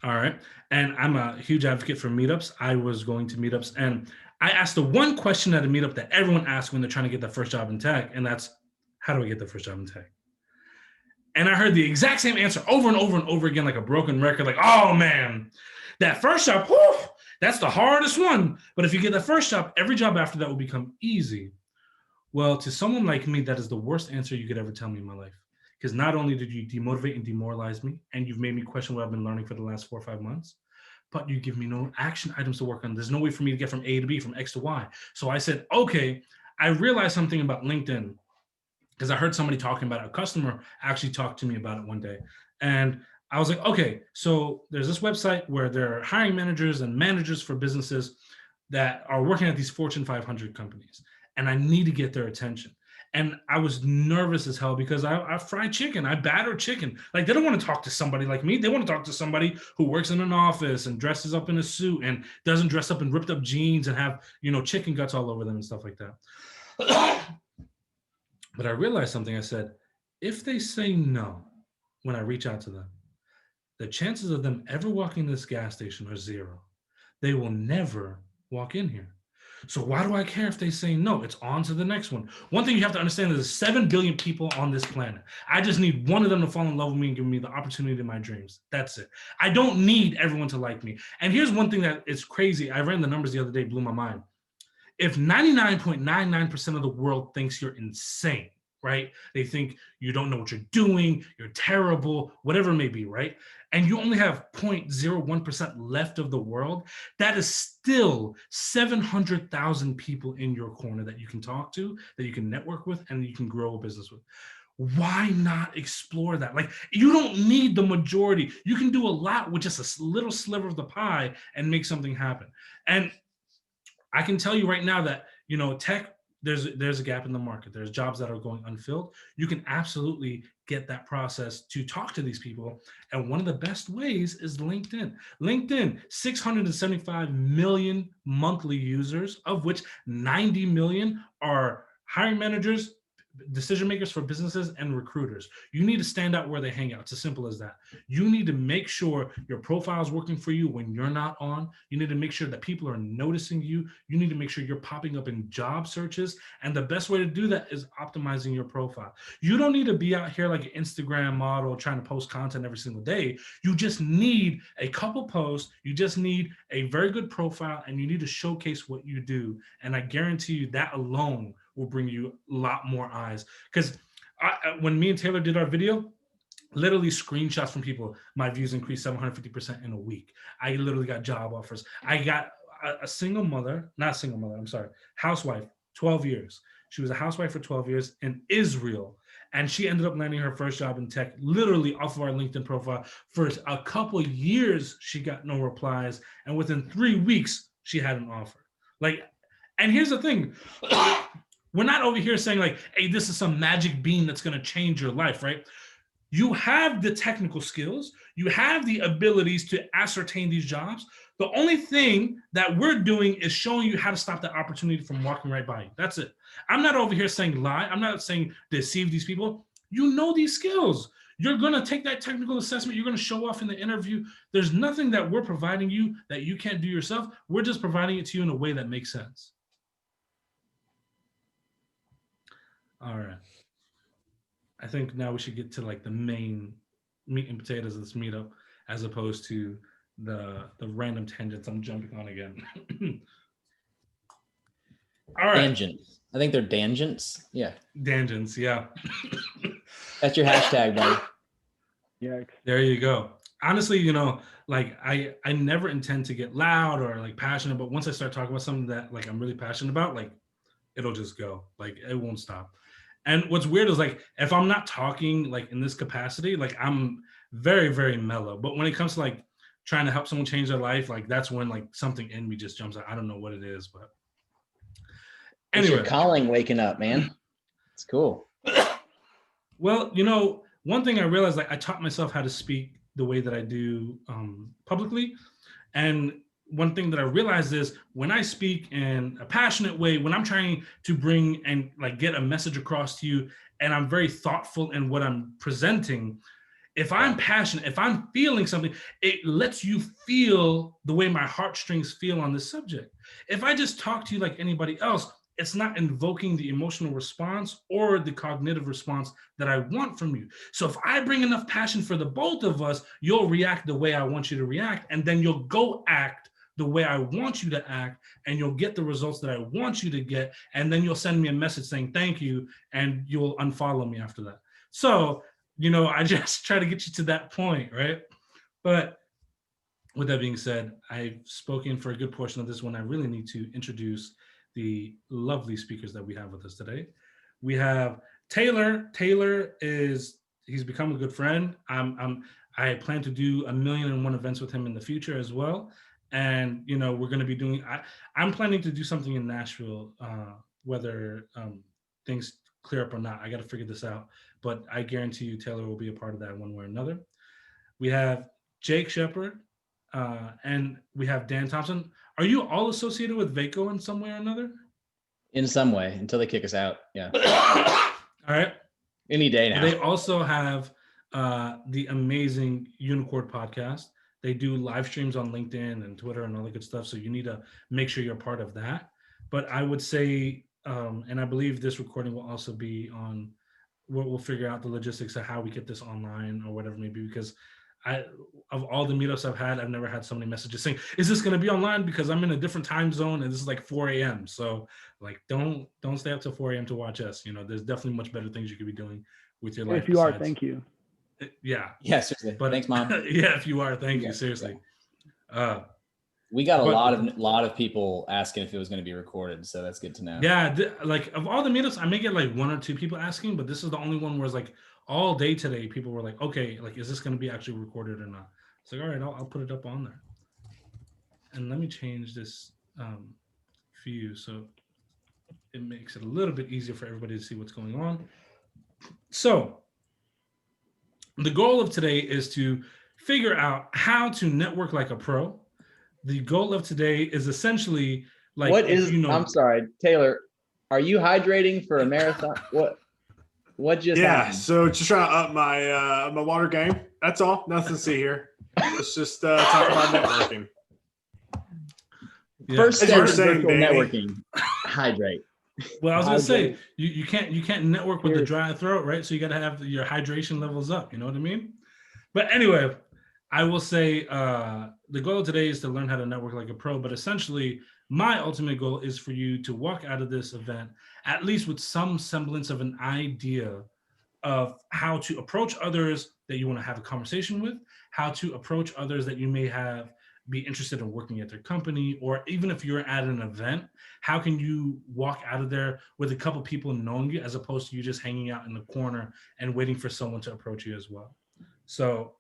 All right. And I'm a huge advocate for meetups. I was going to meetups and I asked the one question at a meetup that everyone asks when they're trying to get their first job in tech, and that's, how do I get the first job in tech? And I heard the exact same answer over and over and over again, like a broken record, like, oh man, that first job, whew, that's the hardest one. But if you get that first job, every job after that will become easy. Well, to someone like me, that is the worst answer you could ever tell me in my life. Because not only did you demotivate and demoralize me, and you've made me question what I've been learning for the last 4 or 5 months, but you give me no action items to work on. There's no way for me to get from A to B, from X to Y. So I said, okay, I realized something about LinkedIn because I heard somebody talking about it. A customer actually talked to me about it one day. And I was like, okay, so there's this website where there are hiring managers and managers for businesses that are working at these Fortune 500 companies. And I need to get their attention. And I was nervous as hell because I fry chicken, I batter chicken. Like, they don't want to talk to somebody like me. They want to talk to somebody who works in an office and dresses up in a suit and doesn't dress up in ripped up jeans and have, chicken guts all over them and stuff like that. But I realized something. I said, if they say no when I reach out to them, the chances of them ever walking this gas station are zero. They will never walk in here. So why do I care if they say no? It's on to the next one. One thing you have to understand is there's 7 billion people on this planet. I just need one of them to fall in love with me and give me the opportunity of my dreams. That's it. I don't need everyone to like me. And here's one thing that is crazy. I ran the numbers the other day, blew my mind. If 99.99% of the world thinks you're insane, right? They think you don't know what you're doing, you're terrible, whatever it may be, right? And you only have 0.01% left of the world, that is still 700,000 people in your corner that you can talk to, that you can network with, and you can grow a business with. Why not explore that? Like, you don't need the majority. You can do a lot with just a little sliver of the pie and make something happen. And I can tell you right now that, tech, there's a gap in the market. There's jobs that are going unfilled. You can absolutely get that process to talk to these people. And one of the best ways is LinkedIn. LinkedIn, 675 million monthly users, of which 90 million are hiring managers, decision makers for businesses, and recruiters. You need to stand out where they hang out. It's as simple as that. You need to make sure your profile is working for you when you're not on. You need to make sure that people are noticing you. You need to make sure you're popping up in job searches. And the best way to do that is optimizing your profile. You don't need to be out here like an Instagram model trying to post content every single day. You just need a couple posts. You just need a very good profile, and you need to showcase what you do. And I guarantee you that alone will bring you a lot more eyes. Because when me and Taylor did our video, literally screenshots from people, my views increased 750% in a week. I literally got job offers. I got a single mother, not single mother, I'm sorry, housewife, 12 years. She was a housewife for 12 years in Israel. And she ended up landing her first job in tech, literally off of our LinkedIn profile. For a couple of years, she got no replies. And within 3 weeks, she had an offer. Like, and here's the thing. We're not over here saying like, hey, this is some magic bean that's going to change your life, right? You have the technical skills. You have the abilities to ascertain these jobs. The only thing that we're doing is showing you how to stop that opportunity from walking right by you. That's it. I'm not over here saying lie. I'm not saying deceive these people. You know these skills. You're going to take that technical assessment. You're going to show off in the interview. There's nothing that we're providing you that you can't do yourself. We're just providing it to you in a way that makes sense. All right. I think now we should get to like the main meat and potatoes of this meetup, as opposed to the random tangents I'm jumping on again. All right. Tangents. I think they're tangents. Yeah. Tangents. Yeah. That's your hashtag, buddy. Yeah. There you go. Honestly, like I never intend to get loud or like passionate, but once I start talking about something that like I'm really passionate about, like it'll just go. Like it won't stop. And what's weird is like if I'm not talking like in this capacity, like I'm very, very mellow. But when it comes to like trying to help someone change their life, like that's when like something in me just jumps out. I don't know what it is, but It's anyway. your calling waking up, man. It's cool. Well, one thing I realized, like I taught myself how to speak the way that I do publicly. And one thing that I realized is when I speak in a passionate way, when I'm trying to bring and like get a message across to you, and I'm very thoughtful in what I'm presenting, If I'm passionate, if I'm feeling something, it lets you feel the way my heartstrings feel on this subject. If I just talk to you like anybody else, it's not invoking the emotional response or the cognitive response that I want from you. So if I bring enough passion for the both of us, you'll react the way I want you to react, and then you'll go act the way I want you to act, and you'll get the results that I want you to get, and then you'll send me a message saying thank you, and you'll unfollow me after that. So, I just try to get you to that point, right? But with that being said, I've spoken for a good portion of this one. I really need to introduce the lovely speakers that we have with us today. We have Taylor. He's become a good friend. I plan to do 1,000,001 events with him in the future as well. And we're going to be doing. I'm planning to do something in Nashville, whether things clear up or not. I got to figure this out, but I guarantee you, Taylor will be a part of that one way or another. We have Jake Shepard, and we have Dan Thompson. Are you all associated with Vaco in some way or another? In some way, until they kick us out. Yeah. All right. Any day now. They also have the amazing Unicord podcast. They do live streams on LinkedIn and Twitter and all that good stuff. So you need to make sure you're part of that. But I would say, and I believe this recording will also be on, we'll figure out the logistics of how we get this online or whatever maybe, because of all the meetups I've had, I've never had so many messages saying, is this going to be online? Because I'm in a different time zone and this is like 4 a.m. So like, don't stay up till 4 a.m. to watch us. There's definitely much better things you could be doing with your life. If you are, thank you. Yeah. Yeah, seriously. But thanks, Mom. Yeah, if you are, thank you. Seriously. Yeah. We got a lot of people asking if it was going to be recorded, so that's good to know. Yeah, like of all the meetups, I may get like 1 or 2 people asking, but this is the only one where it's like all day today, people were like, okay, like, is this going to be actually recorded or not? It's like, all right, I'll put it up on there. And let me change this view so it makes it a little bit easier for everybody to see what's going on. So the goal of today is to figure out how to network like a pro. The goal of today is essentially like, I'm sorry, Taylor, are you hydrating for a marathon? What just happened? So just trying to up my water game. That's all. Nothing to see here. Let's just talk about networking. Yeah. First step is virtual networking. Hydrate. Well, I was gonna say you can't network with the dry throat, right? So you got to have your hydration levels up. You know what I mean? But anyway, I will say the goal of today is to learn how to network like a pro. But essentially, my ultimate goal is for you to walk out of this event at least with some semblance of an idea of how to approach others that you want to have a conversation with, how to approach others that you may be interested in working at their company, or even if you're at an event, how can you walk out of there with a couple people knowing you as opposed to you just hanging out in the corner and waiting for someone to approach you as well. So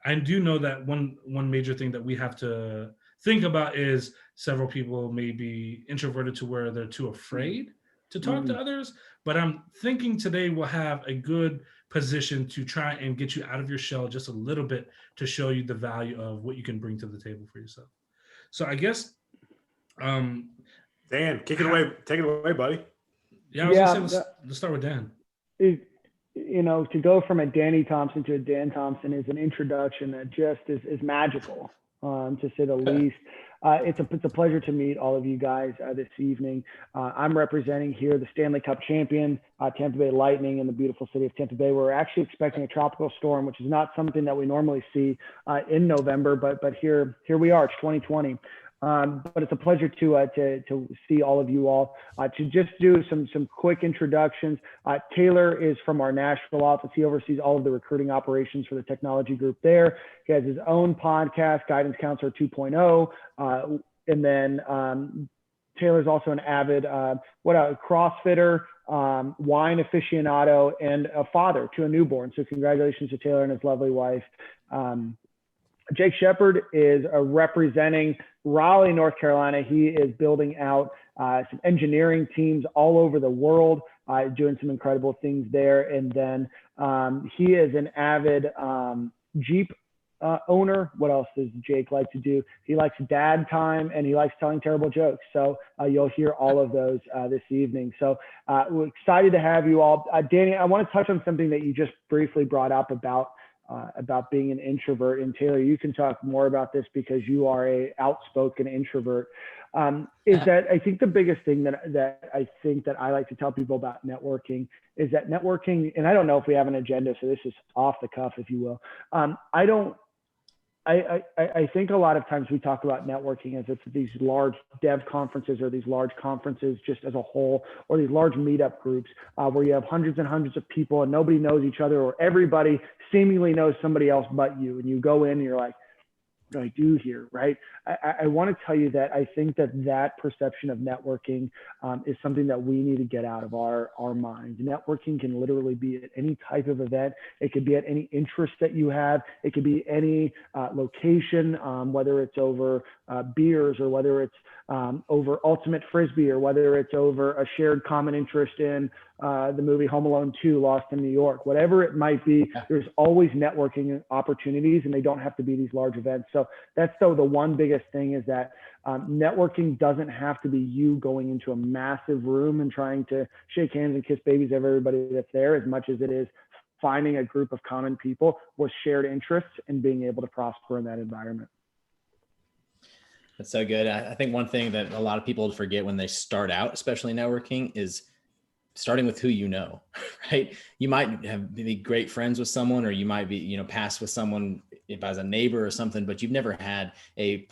I do know that one major thing that we have to think about is several people may be introverted to where they're too afraid to talk to others, but I'm thinking today we'll have a good position to try and get you out of your shell just a little bit to show you the value of what you can bring to the table for yourself. So I guess, Dan, kick it away. Take it away, buddy. Yeah, I was gonna say, let's start with Dan. To go from a Danny Thompson to a Dan Thompson is an introduction that just is magical, to say the least. It's a pleasure to meet all of you guys this evening. I'm representing here the Stanley Cup champion, Tampa Bay Lightning, in the beautiful city of Tampa Bay. We're actually expecting a tropical storm, which is not something that we normally see in November, but here we are. It's 2020. But it's a pleasure to see all of you all. To just do some quick introductions. Taylor is from our Nashville office. He oversees all of the recruiting operations for the technology group there. He has his own podcast, Guidance Counselor 2.0. And then Taylor's also an avid CrossFitter, wine aficionado, and a father to a newborn. So congratulations to Taylor and his lovely wife. Jake Shepard is representing Raleigh, North Carolina. He is building out some engineering teams all over the world, doing some incredible things there. And then he is an avid Jeep owner. What else does Jake like to do? He likes dad time and he likes telling terrible jokes. So you'll hear all of those this evening. So we're excited to have you all. Danny, I want to touch on something that you just briefly brought up about about being an introvert. And Taylor, you can talk more about this because you are a outspoken introvert. Is that I think the biggest thing that I think that I like to tell people about networking is that networking, and I don't know if we have an agenda, so this is off the cuff, if you will. I think a lot of times we talk about networking as it's these large dev conferences or these large conferences just as a whole, or these large meetup groups where you have hundreds and hundreds of people and nobody knows each other, or everybody seemingly knows somebody else but you. And you go in and you're like, what do I do here, right? I want to tell you that I think that perception of networking is something that we need to get out of our minds. Networking can literally be at any type of event. It could be at any interest that you have. It could be any location, whether it's over beers or whether it's over ultimate frisbee or whether it's over a shared common interest in the movie Home Alone 2, Lost in New York, whatever it might be. There's always networking opportunities, and they don't have to be these large events. So that's the one biggest thing is that networking doesn't have to be you going into a massive room and trying to shake hands and kiss babies of everybody that's there, as much as it is finding a group of common people with shared interests and being able to prosper in that environment. That's so good. I think one thing that a lot of people forget when they start out, especially networking, is starting with who you know, right? You might be great friends with someone, or you might be, past with someone as a neighbor or something, but you've never had a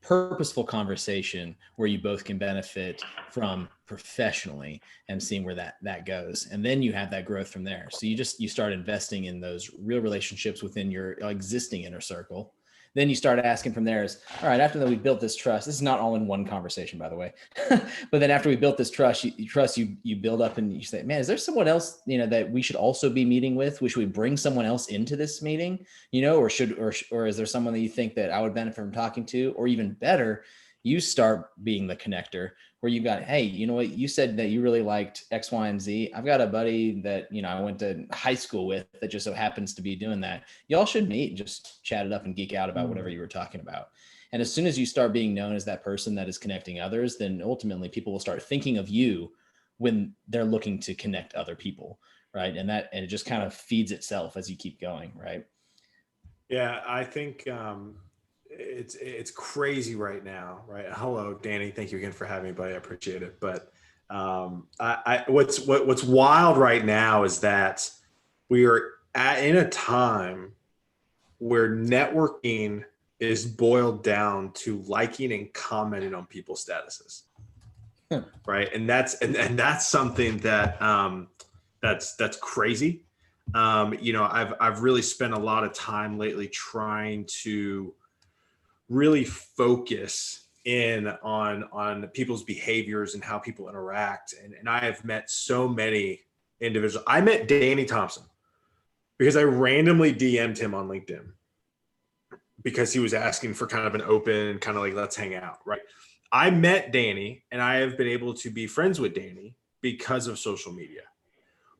purposeful conversation where you both can benefit from professionally and seeing where that goes. And then you have that growth from there. So you start investing in those real relationships within your existing inner circle. Then you start asking from there is, all right, after that we built this trust, this is not all in one conversation, by the way, but then after we built this trust, you build up and you say, man, is there someone else, that we should also be meeting with? Should we bring someone else into this meeting, or is there someone that you think that I would benefit from talking to? Or even better, you start being the connector where you got, hey, you know what, you said that you really liked X, Y, and Z. I've got a buddy that, I went to high school with that just so happens to be doing that. Y'all should meet and just chat it up and geek out about whatever you were talking about. And as soon as you start being known as that person that is connecting others, then ultimately people will start thinking of you when they're looking to connect other people, right? And it just kind of feeds itself as you keep going, right? Yeah, I think it's crazy right now, right? Hello, Danny. Thank you again for having me, buddy. I appreciate it. But what's wild right now is that we are in a time where networking is boiled down to liking and commenting on people's statuses, right? And that's something that that's crazy. I've really spent a lot of time lately trying to really focus in on people's behaviors and how people interact. And I have met so many individuals. I met Danny Thompson because I randomly DM'd him on LinkedIn because he was asking for kind of an open, kind of like, let's hang out, right? I met Danny and I have been able to be friends with Danny because of social media.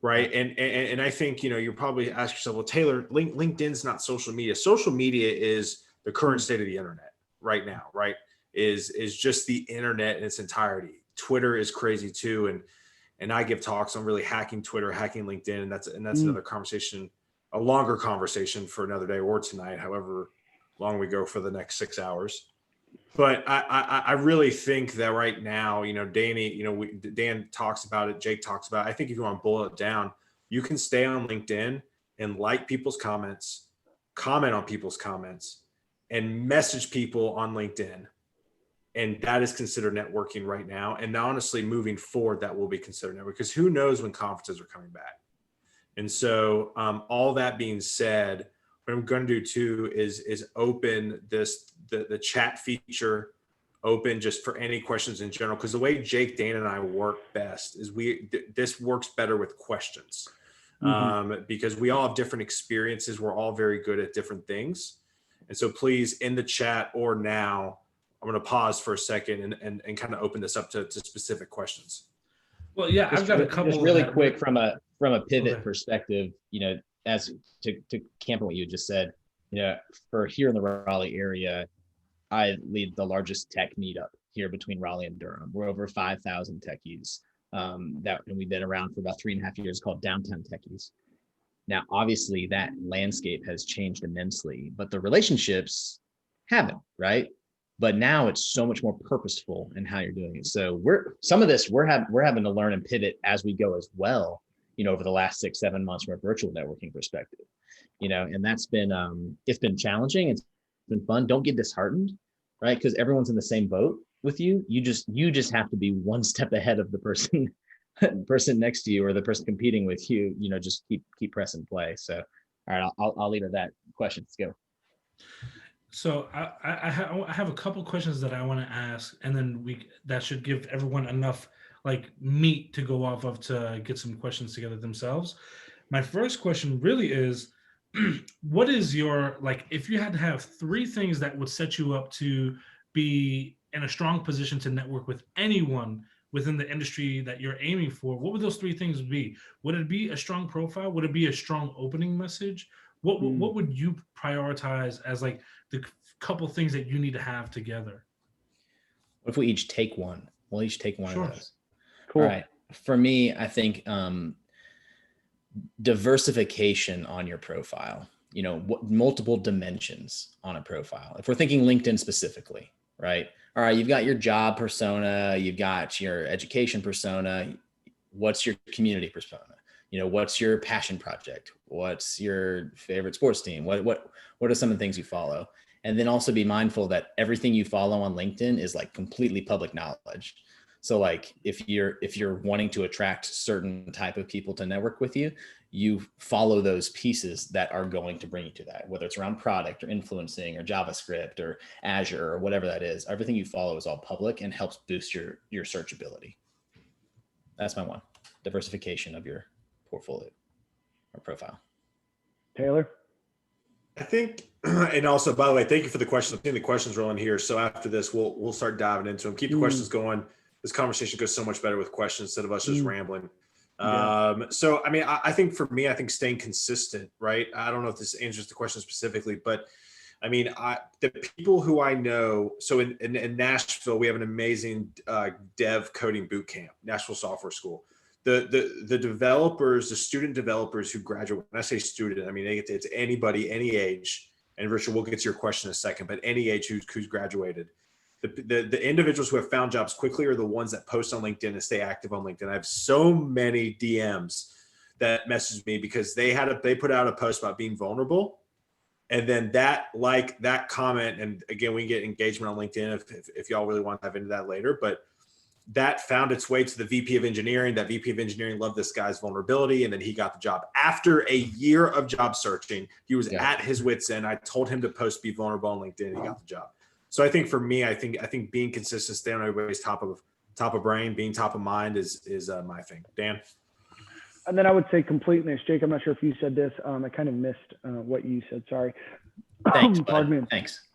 Right. And I think, you probably ask yourself, well, Taylor, LinkedIn's not social media. Social media is the current state of the internet right now, right? Is just the internet in its entirety. Twitter is crazy too. And I give talks on really hacking Twitter, hacking LinkedIn. And that's another conversation, a longer conversation for another day or tonight, however long we go for the next 6 hours. But I really think that right now, Danny, Dan talks about it, Jake talks about it. I think if you want to boil it down, you can stay on LinkedIn and like people's comments, comment on people's comments, and message people on LinkedIn. And that is considered networking right now. And honestly, moving forward, that will be considered networking because who knows when conferences are coming back. And so all that being said, what I'm going to do too is open the chat feature open just for any questions in general. Because the way Jake, Dan, and I work best is this works better with questions because we all have different experiences. We're all very good at different things. And so please in the chat or now, I'm going to pause for a second and kind of open this up to specific questions. Well, yeah, I've got a couple. Just really quick from a pivot perspective, as to camp on what you just said, for here in the Raleigh area, I lead the largest tech meetup here between Raleigh and Durham. We're over 5,000 techies and we've been around for about 3.5 years, called Downtown Techies. Now, obviously, that landscape has changed immensely, but the relationships haven't, right? But now it's so much more purposeful in how you're doing it. So we're having to learn and pivot as we go as well, over the last 6-7 months from a virtual networking perspective, and that's been it's been challenging. It's been fun. Don't get disheartened, right? Because everyone's in the same boat with you. You just have to be one step ahead of the person next to you or the person competing with you. Just keep pressing play. So, all right, I'll leave it at that. Questions, go. So I have a couple questions that I want to ask, and then that should give everyone enough like meat to go off of to get some questions together themselves. My first question really is, what is your, like, if you had to have 3 things that would set you up to be in a strong position to network with anyone within the industry that you're aiming for, what would those 3 things be? Would it be a strong profile? Would it be a strong opening message? What would you prioritize as like the couple things that you need to have together? What if we each take one? We'll each take one Sure. of those. Cool. All right. For me, I think diversification on your profile, multiple dimensions on a profile. If we're thinking LinkedIn specifically, right? All right, you've got your job persona, you've got your education persona. What's your community persona? What's your passion project? What's your favorite sports team? What are some of the things you follow? And then also be mindful that everything you follow on LinkedIn is like completely public knowledge. So like if you're wanting to attract certain type of people to network with you, you follow those pieces that are going to bring you to that, whether it's around product or influencing or JavaScript or Azure or whatever that is. Everything you follow is all public and helps boost your searchability. That's my one. Diversification of your portfolio or profile. Taylor? I think, and also, by the way, thank you for the questions. I'm seeing the questions rolling here. So after this, we'll start diving into them. Keep the questions going. This conversation goes so much better with questions instead of us just rambling. So, I mean, I think for me, I think staying consistent, right? I don't know if this answers the question specifically, but I mean, the people who I know, so in Nashville, we have an amazing dev coding boot camp, Nashville Software School. The developers, the student developers who graduate, when I say student, I mean, it's anybody, any age, and Richard, we'll get to your question in a second, but any age who's graduated. The individuals who have found jobs quickly are the ones that post on LinkedIn and stay active on LinkedIn. I have so many DMs that message me because they put out a post about being vulnerable. And then that comment, and again, we get engagement on LinkedIn if y'all really want to dive into that later, but that found its way to the VP of engineering. That VP of engineering loved this guy's vulnerability. And then he got the job after a year of job searching. He was at his wit's end. I told him to post be vulnerable on LinkedIn and he got the job. So I think for me, I think being consistent, staying on everybody's top of brain, being top of mind is my thing. Dan? And then I would say completeness. Jake, I'm not sure if you said this. I kind of missed what you said. Sorry. Thanks, Pardon me. Thanks.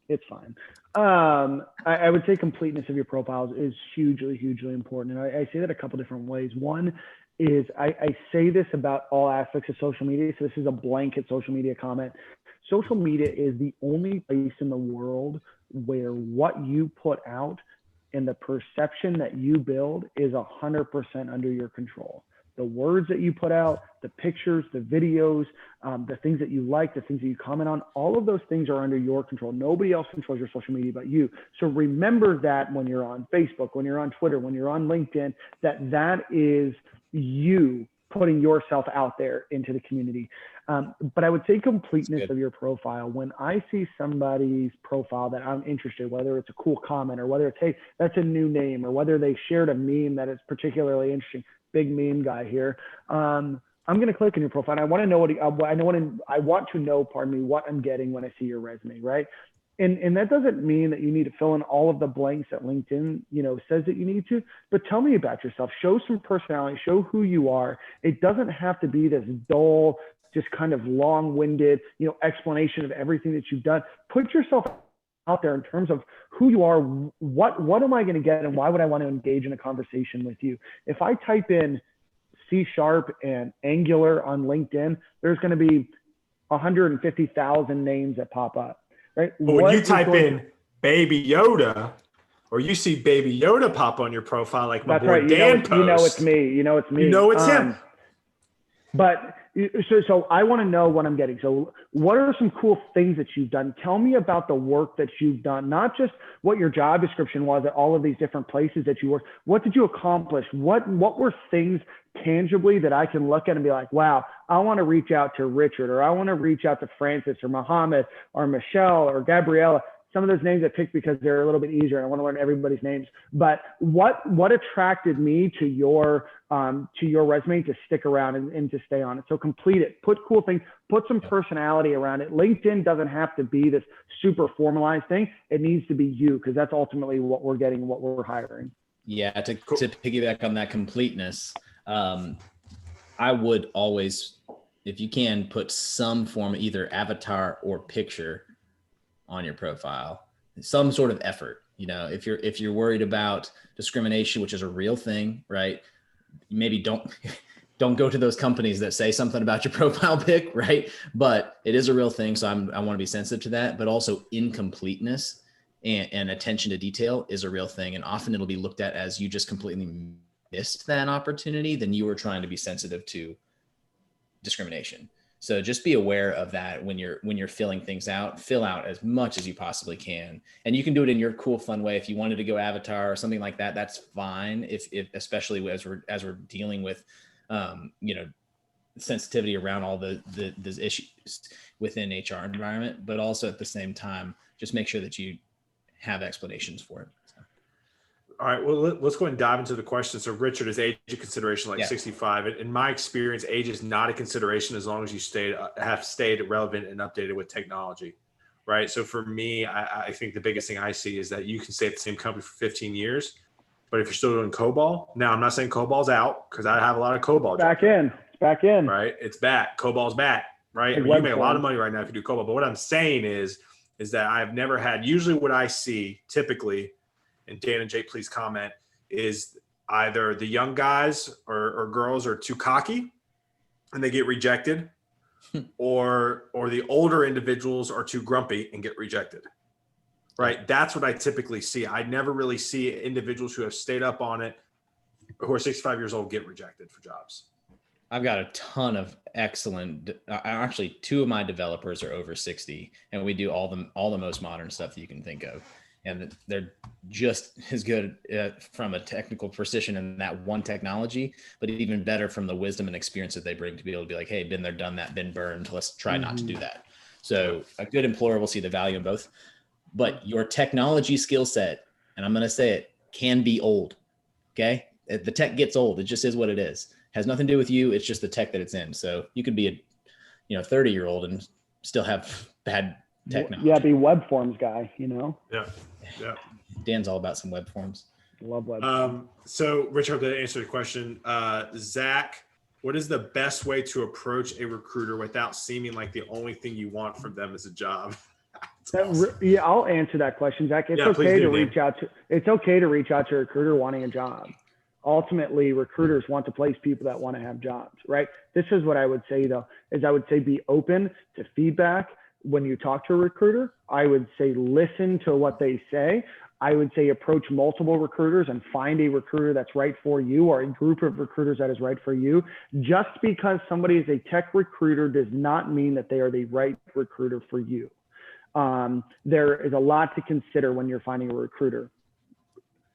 It's fine. I would say completeness of your profiles is hugely, hugely important. And I say that a couple different ways. One is I say this about all aspects of social media. So this is a blanket social media comment. Social media is the only place in the world where what you put out and the perception that you build is 100% under your control. The words that you put out, the pictures, the videos, the things that you like, the things that you comment on, all of those things are under your control. Nobody else controls your social media but you. So remember that when you're on Facebook, when you're on Twitter, when you're on LinkedIn, that is you putting yourself out there into the community. But I would say completeness of your profile. When I see somebody's profile that I'm interested, whether it's a cool comment or whether it's, hey, that's a new name, or whether they shared a meme that is particularly interesting, big meme guy here. I'm going to click on your profile. And I want to know what I'm getting when I see your resume, right? And that doesn't mean that you need to fill in all of the blanks that LinkedIn, says that you need to, but tell me about yourself. Show some personality, show who you are. It doesn't have to be this dull, just kind of long-winded, explanation of everything that you've done. Put yourself out there in terms of who you are. What am I going to get, and why would I want to engage in a conversation with you? If I type in C# and Angular on LinkedIn, there's going to be 150,000 names that pop up. Right? But when you type in Baby Yoda, or you see Baby Yoda pop on your profile, like my boy Dan posts, it's me. You know it's me. It's him. But So I want to know what I'm getting. So what are some cool things that you've done? Tell me about the work that you've done, not just what your job description was at all of these different places that you worked. What did you accomplish? What were things tangibly that I can look at and be like, wow, I want to reach out to Richard, or I want to reach out to Francis or Mohammed or Michelle or Gabriella. Some of those names I picked because they're a little bit easier and I want to learn everybody's names. But what attracted me to your resume to stick around and to stay on it? So complete it, put cool things, put some personality around it. LinkedIn doesn't have to be this super formalized thing. It needs to be you, because that's ultimately what we're getting, what we're hiring. Yeah, to piggyback on that completeness, I would always, if you can, put some form of either avatar or picture on your profile, some sort of effort. You know, if you're worried about discrimination, which is a real thing, right? Maybe don't go to those companies that say something about your profile pic, right? But it is a real thing. So I want to be sensitive to that, but also incompleteness and attention to detail is a real thing. And often it'll be looked at as you just completely missed that opportunity, then you were trying to be sensitive to discrimination. So just be aware of that when you're filling things out. Fill out as much as you possibly can, and you can do it in your cool, fun way. If you wanted to go avatar or something like that, that's fine. If especially as we're dealing with, sensitivity around all the issues within HR environment, but also at the same time, just make sure that you have explanations for it. So. All right, well, let's go and dive into the question. So Richard, is age a consideration, like 65? In my experience, age is not a consideration as long as you have stayed relevant and updated with technology, right? So for me, I think the biggest thing I see is that you can stay at the same company for 15 years, but if you're still doing COBOL, now I'm not saying COBOL's out, because I have a lot of COBOL. It's back in. Right, it's back. COBOL's back, right? I mean, you make a lot of money right now if you do COBOL, but what I'm saying is that I've never had, usually what I see typically, and Dan and Jay, please comment, is either the young guys or girls are too cocky and they get rejected, or the older individuals are too grumpy and get rejected. Right? That's what I typically see. I never really see individuals who have stayed up on it, who are 65 years old, get rejected for jobs. I've got a ton of excellent, actually 2 of my developers are over 60, and we do all the most modern stuff that you can think of. And they're just as good from a technical precision in that one technology, but even better from the wisdom and experience that they bring to be able to be like, hey, been there, done that, been burned. Let's try not to do that. So a good employer will see the value in both. But your technology skill set, and I'm going to say it, can be old. Okay. The tech gets old. It just is what it is. Has nothing to do with you. It's just the tech that it's in. So you could be a 30-year-old and still have bad technology. Yeah, be web forms guy, Yeah. Dan's all about some web forms. Love web. So Richard, to answer the question, Zach, what is the best way to approach a recruiter without seeming like the only thing you want from them is a job? Awesome. Yeah, I'll answer that question, Zach. It's okay to reach out to a recruiter wanting a job. Ultimately, recruiters want to place people that want to have jobs, right? This is what I would say though, is I would say be open to feedback. When you talk to a recruiter, I would say listen to what they say. I would say approach multiple recruiters and find a recruiter that's right for you, or a group of recruiters that is right for you. Just because somebody is a tech recruiter does not mean that they are the right recruiter for you. There is a lot to consider when you're finding a recruiter.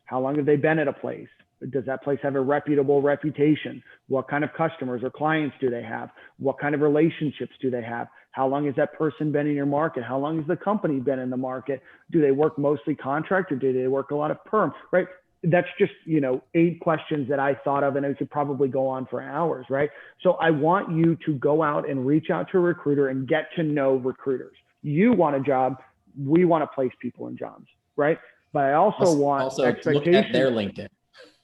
How long have they been at a place? Does that place have a reputable reputation? What kind of customers or clients do they have? What kind of relationships do they have? How long has that person been in your market? How long has the company been in the market? Do they work mostly contract, or do they work a lot of perm, right? That's just, 8 questions that I thought of, and it could probably go on for hours, right? So I want you to go out and reach out to a recruiter and get to know recruiters. You want a job. We want to place people in jobs, right? But I also want expectations. Look at their LinkedIn.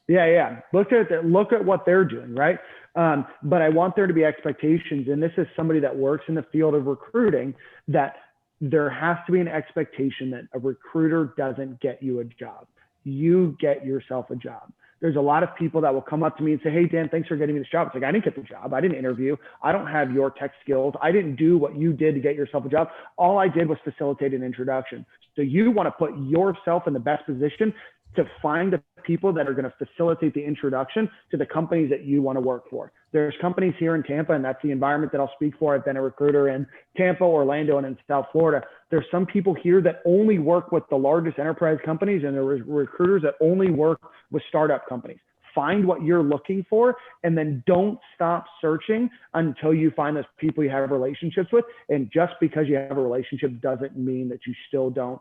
Yeah. Look at what they're doing, right? But I want there to be expectations. And this is somebody that works in the field of recruiting, that there has to be an expectation that a recruiter doesn't get you a job. You get yourself a job. There's a lot of people that will come up to me and say, hey, Dan, thanks for getting me this job. It's like, I didn't get the job. I didn't interview. I don't have your tech skills. I didn't do what you did to get yourself a job. All I did was facilitate an introduction. So you want to put yourself in the best position to find the people that are going to facilitate the introduction to the companies that you want to work for. There's companies here in Tampa, and that's the environment that I'll speak for. I've been a recruiter in Tampa, Orlando, and in South Florida. There's some people here that only work with the largest enterprise companies, and there are recruiters that only work with startup companies. Find what you're looking for, and then don't stop searching until you find those people you have relationships with. And just because you have a relationship doesn't mean that you still don't,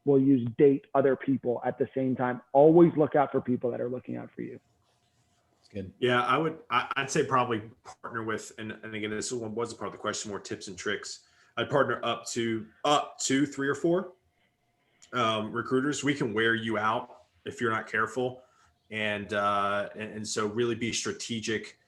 will use date other people at the same time. Always look out for people that are looking out for you. It's good. Yeah, I'd say probably partner with, and again, this one wasn't part of the question, more tips and tricks. I'd partner up to 3 or 4 recruiters. We can wear you out if you're not careful. And so really be strategic.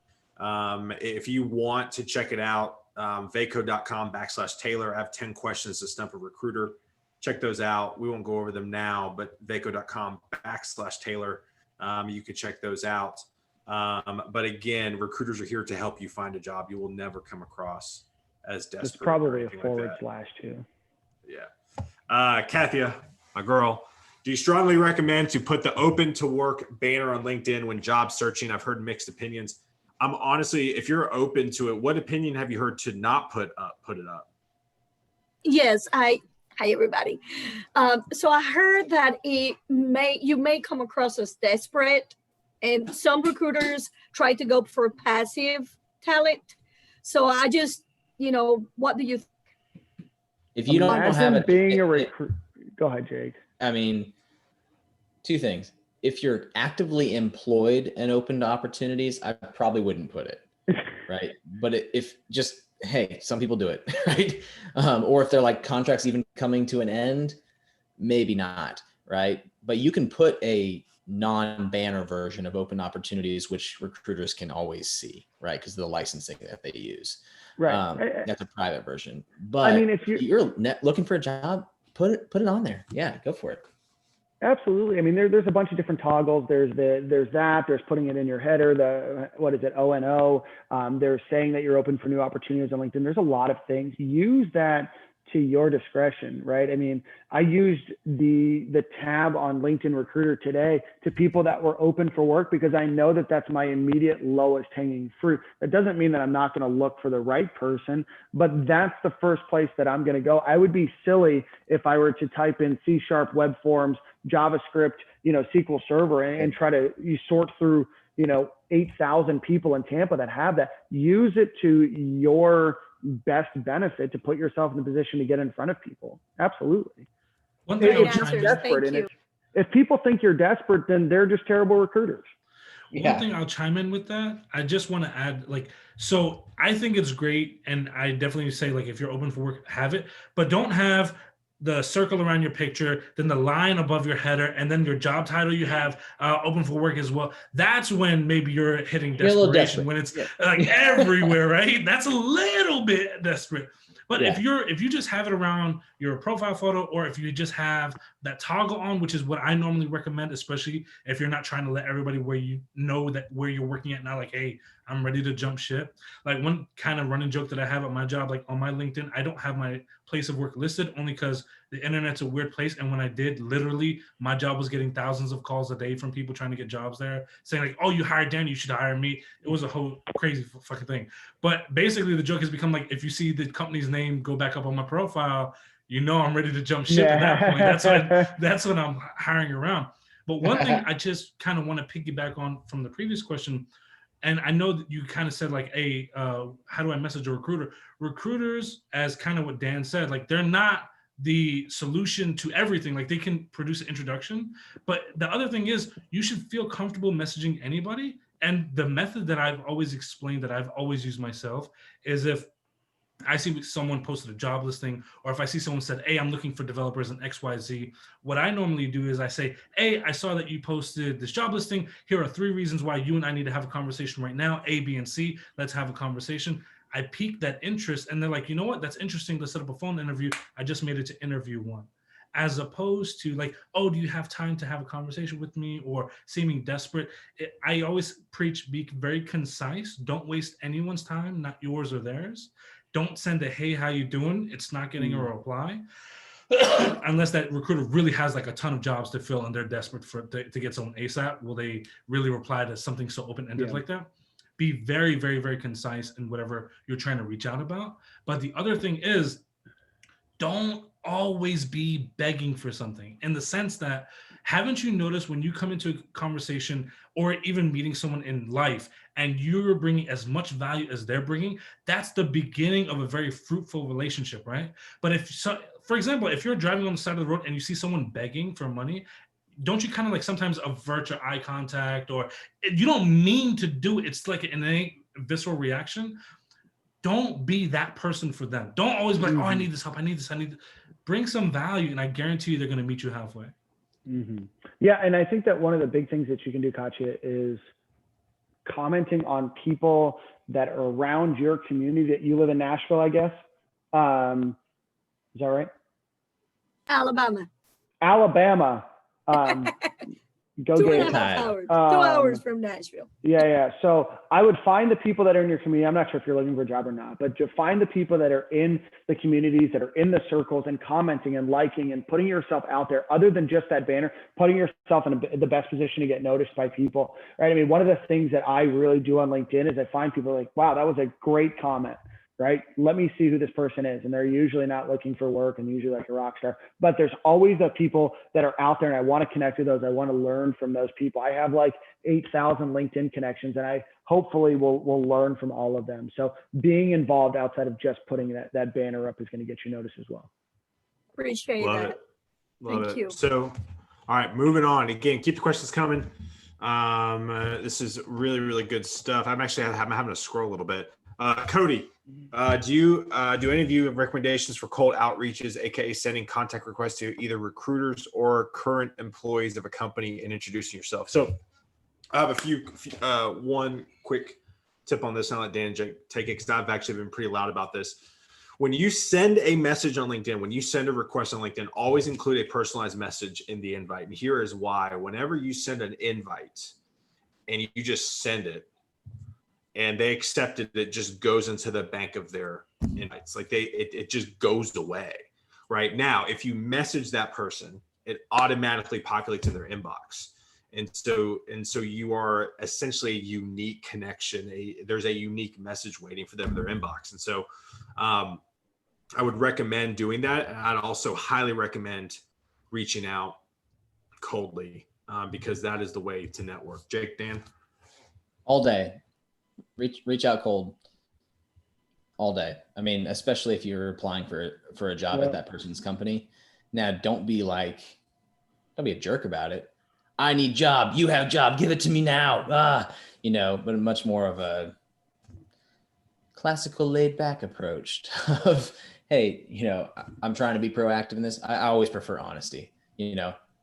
If you want to check it out, vaco.com/Taylor. I have 10 questions to stump a recruiter. Check those out. We won't go over them now, but vaco.com/Taylor. You can check those out. But again, recruiters are here to help you find a job. You will never come across as desperate. It's probably a forward slash too. Yeah. Kathia, my girl, do you strongly recommend to put the open to work banner on LinkedIn when job searching? I've heard mixed opinions. I'm honestly, if you're open to it, what opinion have you heard to not put it up? Yes, hi everybody. So I heard that you may come across as desperate, and some recruiters try to go for passive talent. So I just, what do you think? If you don't have it, being a recruit, go ahead, Jake. I mean, 2 things. If you're actively employed and open to opportunities, I probably wouldn't put it, right? But hey, some people do it, right? Or if they're like contracts even coming to an end, maybe not, right? But you can put a non-banner version of open opportunities, which recruiters can always see, right? Because of the licensing that they use. Right. That's a private version. But I mean, if you're looking for a job, put it on there. Yeah, go for it. Absolutely. I mean, there's a bunch of different toggles. There's putting it in your header, ONO. There's saying that you're open for new opportunities on LinkedIn. There's a lot of things. Use that to your discretion, right? I mean, I used the tab on LinkedIn Recruiter today to people that were open for work because I know that that's my immediate lowest hanging fruit. That doesn't mean that I'm not going to look for the right person, but that's the first place that I'm going to go. I would be silly if I were to type in C# web forms, JavaScript, SQL Server, and try to sort through, 8,000 people in Tampa that have that. Use it to your best benefit to put yourself in a position to get in front of people. Absolutely. One thing If people think you're desperate, then they're just terrible recruiters. One thing I'll chime in with that, I just want to add, so I think it's great, and I definitely say, if you're open for work, have it, but don't have the circle around your picture, then the line above your header, and then your job title you have open for work as well. That's when maybe you're hitting desperation, when it's everywhere, right? That's a little bit desperate. But if you just have it around your profile photo, or if you just have that toggle on, which is what I normally recommend, especially if you're not trying to let everybody where you're working at now, hey, I'm ready to jump ship. One kind of running joke that I have at my job, on my LinkedIn, I don't have my place of work listed only because the internet's a weird place. And when I did, literally, my job was getting thousands of calls a day from people trying to get jobs there, saying oh, you hired Dan, you should hire me. It was a whole crazy fucking thing. But basically, the joke has become if you see the company's name go back up on my profile, I'm ready to jump ship at that point. That's when I'm hiring around. But one thing I just kind of want to piggyback on from the previous question, and I know that you kind of said hey, how do I message a recruiter? Recruiters, as kind of what Dan said, they're not the solution to everything. They can produce an introduction, but the other thing is you should feel comfortable messaging anybody. And the method that I've always explained, that I've always used myself, is if I see someone posted a job listing, or if I see someone said, hey, I'm looking for developers in XYZ, what I normally do is I say, hey, I saw that you posted this job listing. Here are 3 reasons why you and I need to have a conversation right now, A, B, and C. Let's have a conversation. I pique that interest, and they're like, you know what? That's interesting. Let's set up a phone interview. I just made it to interview 1. As opposed to oh, do you have time to have a conversation with me, or seeming desperate. I always preach, be very concise. Don't waste anyone's time, not yours or theirs. Don't send a, hey, how you doing? It's not getting a reply. unless that recruiter really has like a ton of jobs to fill and they're desperate to get someone ASAP, will they really reply to something so open-ended like that? Be very, very, very concise in whatever you're trying to reach out about. But the other thing is, don't always be begging for something, in the sense that, haven't you noticed when you come into a conversation or even meeting someone in life and you're bringing as much value as they're bringing, that's the beginning of a very fruitful relationship, right? But if so, for example, if you're driving on the side of the road and you see someone begging for money, don't you kind of like sometimes avert your eye contact, or you don't mean to do it? It's like an innate visceral reaction. Don't be that person for them. Don't always be like, oh, I need this help. I need this. Bring some value, and I guarantee you they're going to meet you halfway. Yeah, and I think that one of the big things that you can do, Katya, is commenting on people that are around your community. That you live in Nashville, I guess. Is that right? Alabama. Go 2.5 Gators. hours. 2 hours from Nashville. Yeah. So I would find the people that are in your community. I'm not sure if you're looking for a job or not, but to find the people that are in the communities, that are in the circles, and commenting and liking and putting yourself out there, other than just that banner, putting yourself in the best position to get noticed by people, right? I mean, one of the things that I really do on LinkedIn is I find people like, wow, that was a great comment. Right? Let me see who this person is. And they're usually not looking for work and usually like a rock star, but there's always the people that are out there, and I want to connect with those. I want to learn from those people. I have like 8,000 LinkedIn connections, and I hopefully will learn from all of them. So being involved outside of just putting that banner up is going to get you noticed as well. Appreciate that. Love it. So, all right, moving on. Again, keep the questions coming. This is really, really good stuff. I'm having to scroll a little bit. Cody, do any of you have recommendations for cold outreaches, aka sending contact requests to either recruiters or current employees of a company and introducing yourself? So I have one quick tip on this, and I'll let Dan and Jake take it, because I've actually been pretty loud about this. When you send a message on LinkedIn, when you send a request on LinkedIn, always include a personalized message in the invite. And here is why. Whenever you send an invite and you just send it, and they accept it, it just goes into the bank of their invites. Like it just goes away. Right now, if you message that person, it automatically populates in their inbox. And so you are essentially a unique connection. There's a unique message waiting for them in their inbox. And so I would recommend doing that. And I'd also highly recommend reaching out coldly, because that is the way to network. Jake, Dan? All day. Reach out cold all day. I mean, especially if you're applying for a job at that person's company. Now, don't be a jerk about it. I need job. You have job. Give it to me now. But much more of a classical laid back approach of, hey, I'm trying to be proactive in this. I always prefer honesty.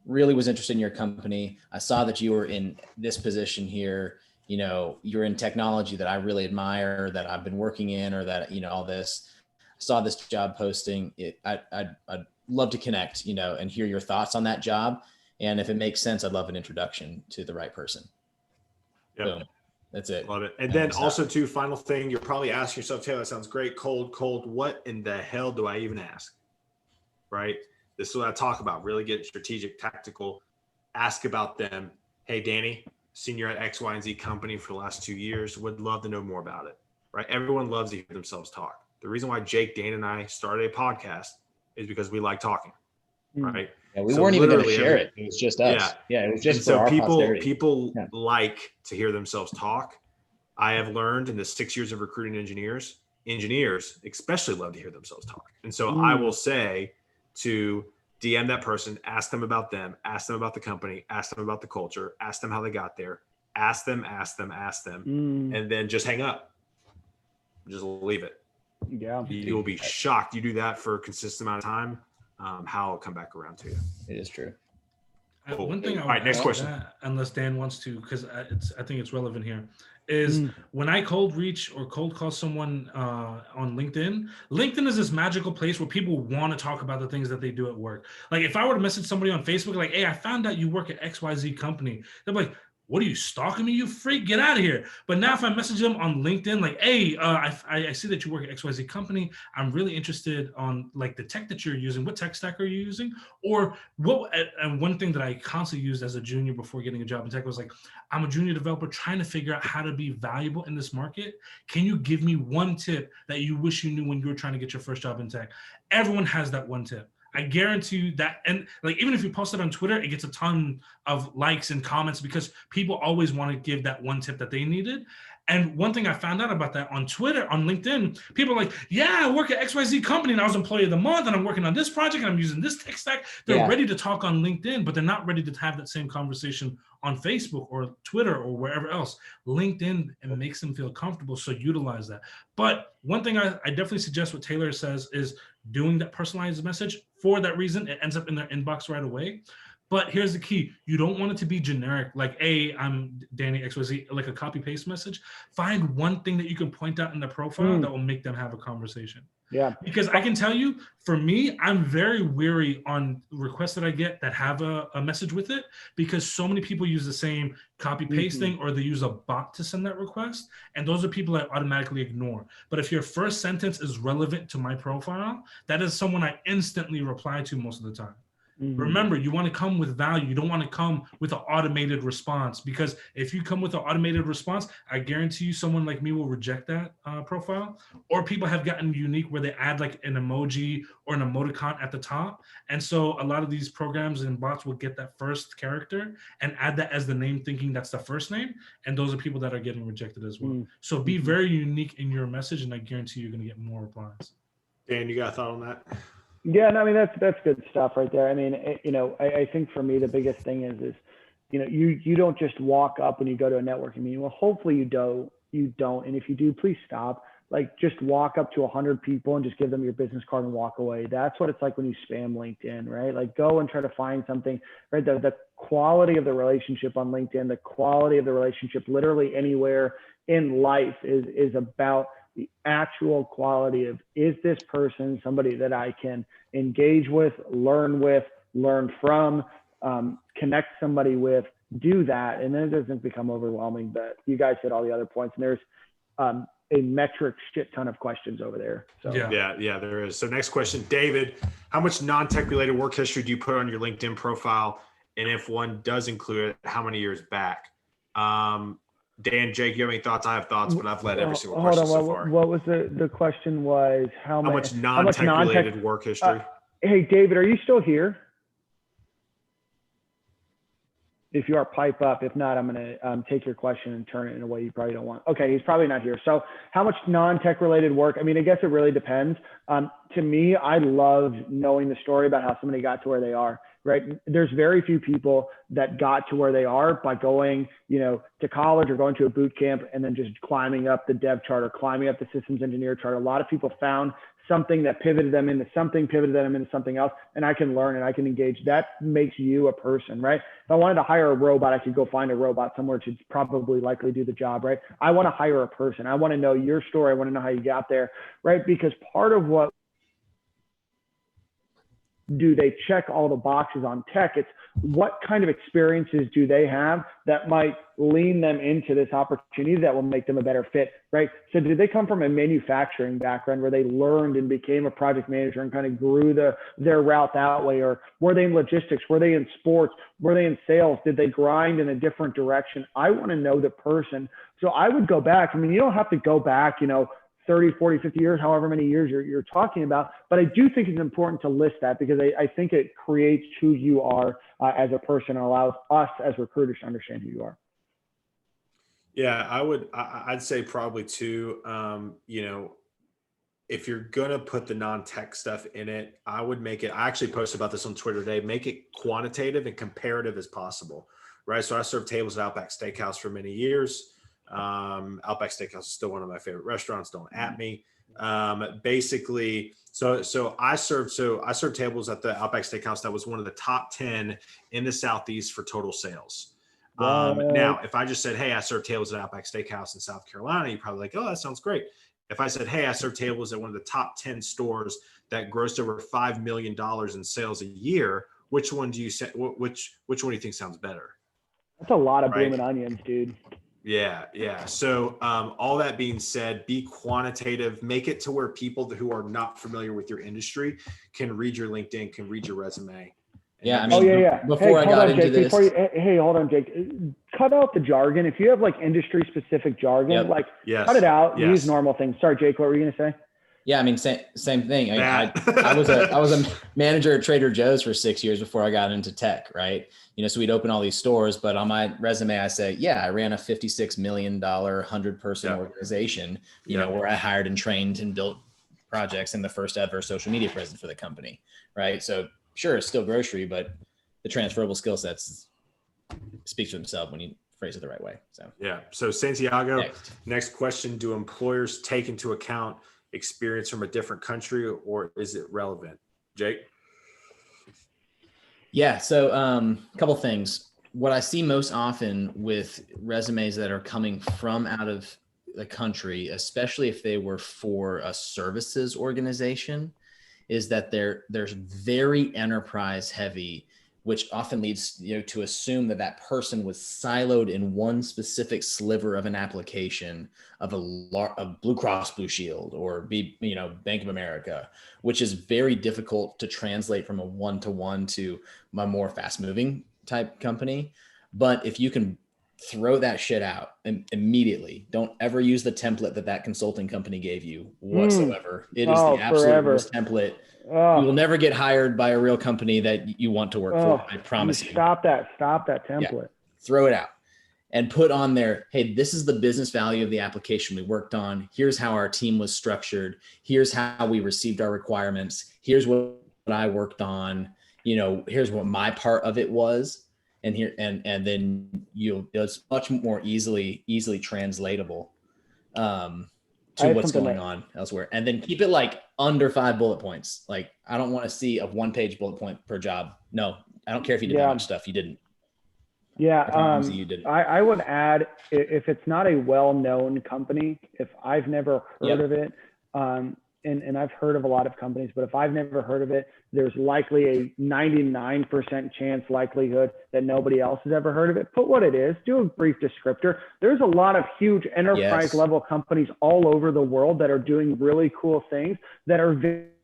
Really was interested in your company. I saw that you were in this position here. You're in technology that I really admire, that I've been working in, or that, all this. I saw this job posting. I'd love to connect, and hear your thoughts on that job. And if it makes sense, I'd love an introduction to the right person. Yep. Boom. That's it. Love it. And then also too, final thing, you're probably asking yourself, Taylor, that sounds great. Cold. What in the hell do I even ask? Right? This is what I talk about. Really get strategic, tactical, ask about them. Hey, Danny, senior at X, Y, and Z company for the last 2 years. Would love to know more about it. Right? Everyone loves to hear themselves talk. The reason why Jake, Dan, and I started a podcast is because we like talking. Right? Yeah, we weren't even going to share it. It was just us. Yeah, it was just for our posterity. People like to hear themselves talk. I have learned in the 6 years of recruiting engineers especially love to hear themselves talk. And so I will say to DM that person, ask them about them, ask them about the company, ask them about the culture, ask them how they got there, ask them, and then just hang up. Just leave it. Yeah. You will be shocked. You do that for a consistent amount of time, how it'll come back around to you. It is true. One thing All right, next question. Unless Dan wants to, because I think it's relevant here, is when I cold reach or cold call someone on LinkedIn, LinkedIn is this magical place where people want to talk about the things that they do at work. Like if I were to message somebody on Facebook, like, hey, I found out you work at XYZ company, they're like, what are you, stalking me, you freak? Get out of here. But now if I message them on LinkedIn, like, hey, I see that you work at XYZ company. I'm really interested on like the tech that you're using. What tech stack are you using? Or what? And one thing that I constantly used as a junior before getting a job in tech was like, I'm a junior developer trying to figure out how to be valuable in this market. Can you give me one tip that you wish you knew when you were trying to get your first job in tech? Everyone has that one tip. I guarantee you that. And like, even if you post it on Twitter, it gets a ton of likes and comments because people always want to give that one tip that they needed. And one thing I found out about that on Twitter, on LinkedIn, people are like, yeah, I work at XYZ company and I was employee of the month and I'm working on this project and I'm using this tech stack. They're ready to talk on LinkedIn, but they're not ready to have that same conversation on Facebook or Twitter or wherever else. LinkedIn, it makes them feel comfortable, so utilize that. But one thing I definitely suggest what Taylor says is doing that personalized message. For that reason, it ends up in their inbox right away. But here's the key. You don't want it to be generic, like, hey, I'm Danny XYZ, like a copy paste message. Find one thing that you can point out in the profile that will make them have a conversation. Yeah. Because I can tell you, for me, I'm very weary on requests that I get that have a message with it, because so many people use the same copy paste thing, or they use a bot to send that request. And those are people I automatically ignore. But if your first sentence is relevant to my profile, that is someone I instantly reply to most of the time. Remember, you want to come with value. You don't want to come with an automated response, because if you come with an automated response, I guarantee you someone like me will reject that profile. Or people have gotten unique where they add like an emoji or an emoticon at the top. And so a lot of these programs and bots will get that first character and add that as the name, thinking that's the first name. And those are people that are getting rejected as well. So be very unique in your message, and I guarantee you're going to get more replies. Dan, you got a thought on that? Yeah, no, I mean, that's good stuff right there. I mean, I think for me, the biggest thing is, you don't just walk up when you go to a networking meeting. Well, hopefully you don't. And if you do, please stop. Like, just walk up to 100 people and just give them your business card and walk away. That's what it's like when you spam LinkedIn, right? Like, go and try to find something, right? The quality of the relationship on LinkedIn, the quality of the relationship literally anywhere in life is about the actual quality of, is this person somebody that I can engage with, learn from, connect somebody with, do that. And then it doesn't become overwhelming. But you guys hit all the other points, and there's a metric shit ton of questions over there. So yeah, there is. So next question, David, how much non-tech related work history do you put on your LinkedIn profile? And if one does include it, how many years back? Dan, Jake, you have any thoughts? I have thoughts, but I've led every single question so far. What was the question was how much non-tech related work history? Hey, David, are you still here? If you are, pipe up. If not, I'm going to take your question and turn it in a way you probably don't want. Okay, he's probably not here. So how much non-tech related work? I mean, I guess it really depends. To me, I love knowing the story about how somebody got to where they are, right? There's very few people that got to where they are by going, to college or going to a boot camp and then just climbing up the dev chart or climbing up the systems engineer chart. A lot of people found something that pivoted them into something else, and I can learn and I can engage. That makes you a person, right? If I wanted to hire a robot, I could go find a robot somewhere to probably likely do the job, right? I want to hire a person. I want to know your story. I want to know how you got there, right? Because part of what do they check all the boxes on tech? It's what kind of experiences do they have that might lean them into this opportunity that will make them a better fit, right? So did they come from a manufacturing background where they learned and became a project manager and kind of grew their route that way? Or were they in logistics? Were they in sports? Were they in sales? Did they grind in a different direction? I want to know the person. So I would go back. I mean, you don't have to go back, 30, 40, 50 years, however many years you're talking about. But I do think it's important to list that, because I think it creates who you are as a person and allows us as recruiters to understand who you are. Yeah, I'd say probably too, if you're going to put the non-tech stuff in it, I would make it, I actually posted about this on Twitter today, make it quantitative and comparative as possible, right? So I served tables at Outback Steakhouse for many years. Outback Steakhouse is still one of my favorite restaurants. Don't at me. Basically, so I served tables at the Outback Steakhouse that was one of the top 10 in the Southeast for total sales. Now, if I just said, hey, I served tables at Outback Steakhouse in South Carolina, you're probably like, oh, that sounds great. If I said, hey, I served tables at one of the top 10 stores that grossed over $5 million in sales a year, which one do you say? Which one do you think sounds better? That's a lot of Right. blooming onions, dude. Yeah, yeah. So all that being said, be quantitative, make it to where people who are not familiar with your industry can read your LinkedIn, can read your resume. And Yeah, I Oh mean, yeah, yeah. before I hold got on, into Jake. this, Before you, hey, hold on, Jake. Cut out the jargon. If you have like industry specific jargon, Yep. like yes, cut it out. yes. Use normal things. Sorry, Jake. What were you gonna say? yeah, I mean, same thing. I mean, That. I was a manager at Trader Joe's for 6 years before I got into tech, right? So we'd open all these stores, but on my resume, I say, yeah, I ran a $56 million, 100-person Yep. organization, Yep. where I hired and trained and built projects and the first ever social media presence for the company, right? So sure, it's still grocery, but the transferable skill sets speak for themselves when you phrase it the right way. So Yeah. So Santiago, next. next question: do employers take into account experience from a different country, or is it relevant? Jake? Yeah. So a couple things. What I see most often with resumes that are coming from out of the country, especially if they were for a services organization, is that they're very enterprise heavy, which often leads to assume that that person was siloed in one specific sliver of an application of a Blue Cross Blue Shield or Bank of America, which is very difficult to translate from a one-to-one to a more fast-moving type company. But if you can throw that shit out immediately, don't ever use the template that consulting company gave you whatsoever. It is the absolute forever. worst template. Oh, You will never get hired by a real company that you want to work for. I promise you. Stop that template. Yeah. Throw it out and put on there, hey, this is the business value of the application we worked on. Here's how our team was structured. Here's how we received our requirements. Here's what I worked on. Here's what my part of it was. And here, and then it's much more easily translatable to what's going on elsewhere. And then keep it like under 5 bullet points. Like, I don't want to see a 1-page bullet point per job. No, I don't care if you did that much stuff. You didn't. Yeah. You didn't. I would add, if it's not a well-known company, if I've never heard of it, and I've heard of a lot of companies, but if I've never heard of it, there's likely a 99% chance likelihood that nobody else has ever heard of it. Put what it is, do a brief descriptor. There's a lot of huge enterprise level companies all over the world that are doing really cool things that are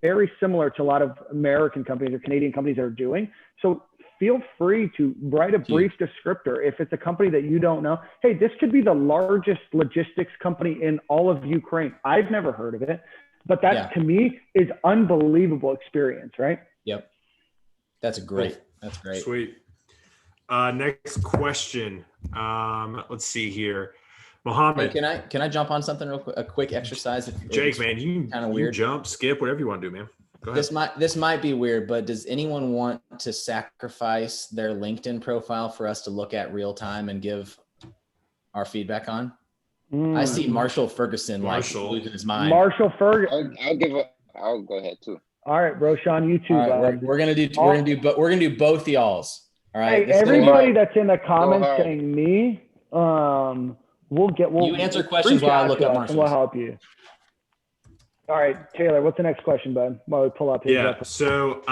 very similar to a lot of American companies or Canadian companies that are doing. So feel free to write a brief descriptor. If it's a company that you don't know, hey, this could be the largest logistics company in all of Ukraine. I've never heard of it. But that to me is unbelievable experience, right? Yep. That's great. Sweet. Next question. Let's see here. Mohammed. Hey, can I jump on something real quick? A quick exercise. Jake, man, you kind of weird. Jump, skip, whatever you want to do, man. Go ahead. This might be weird, but does anyone want to sacrifice their LinkedIn profile for us to look at real time and give our feedback on? I see Marshall Ferguson losing his mind. Marshall Ferguson. I'll go ahead too. All right, Roshan, you too. Right, we're gonna do both y'all's. All right. Hey, everybody that's in the comments saying me, we'll you answer questions while I look up Marshall. We'll help you. All right, Taylor, what's the next question, bud? While we pull up his reference. So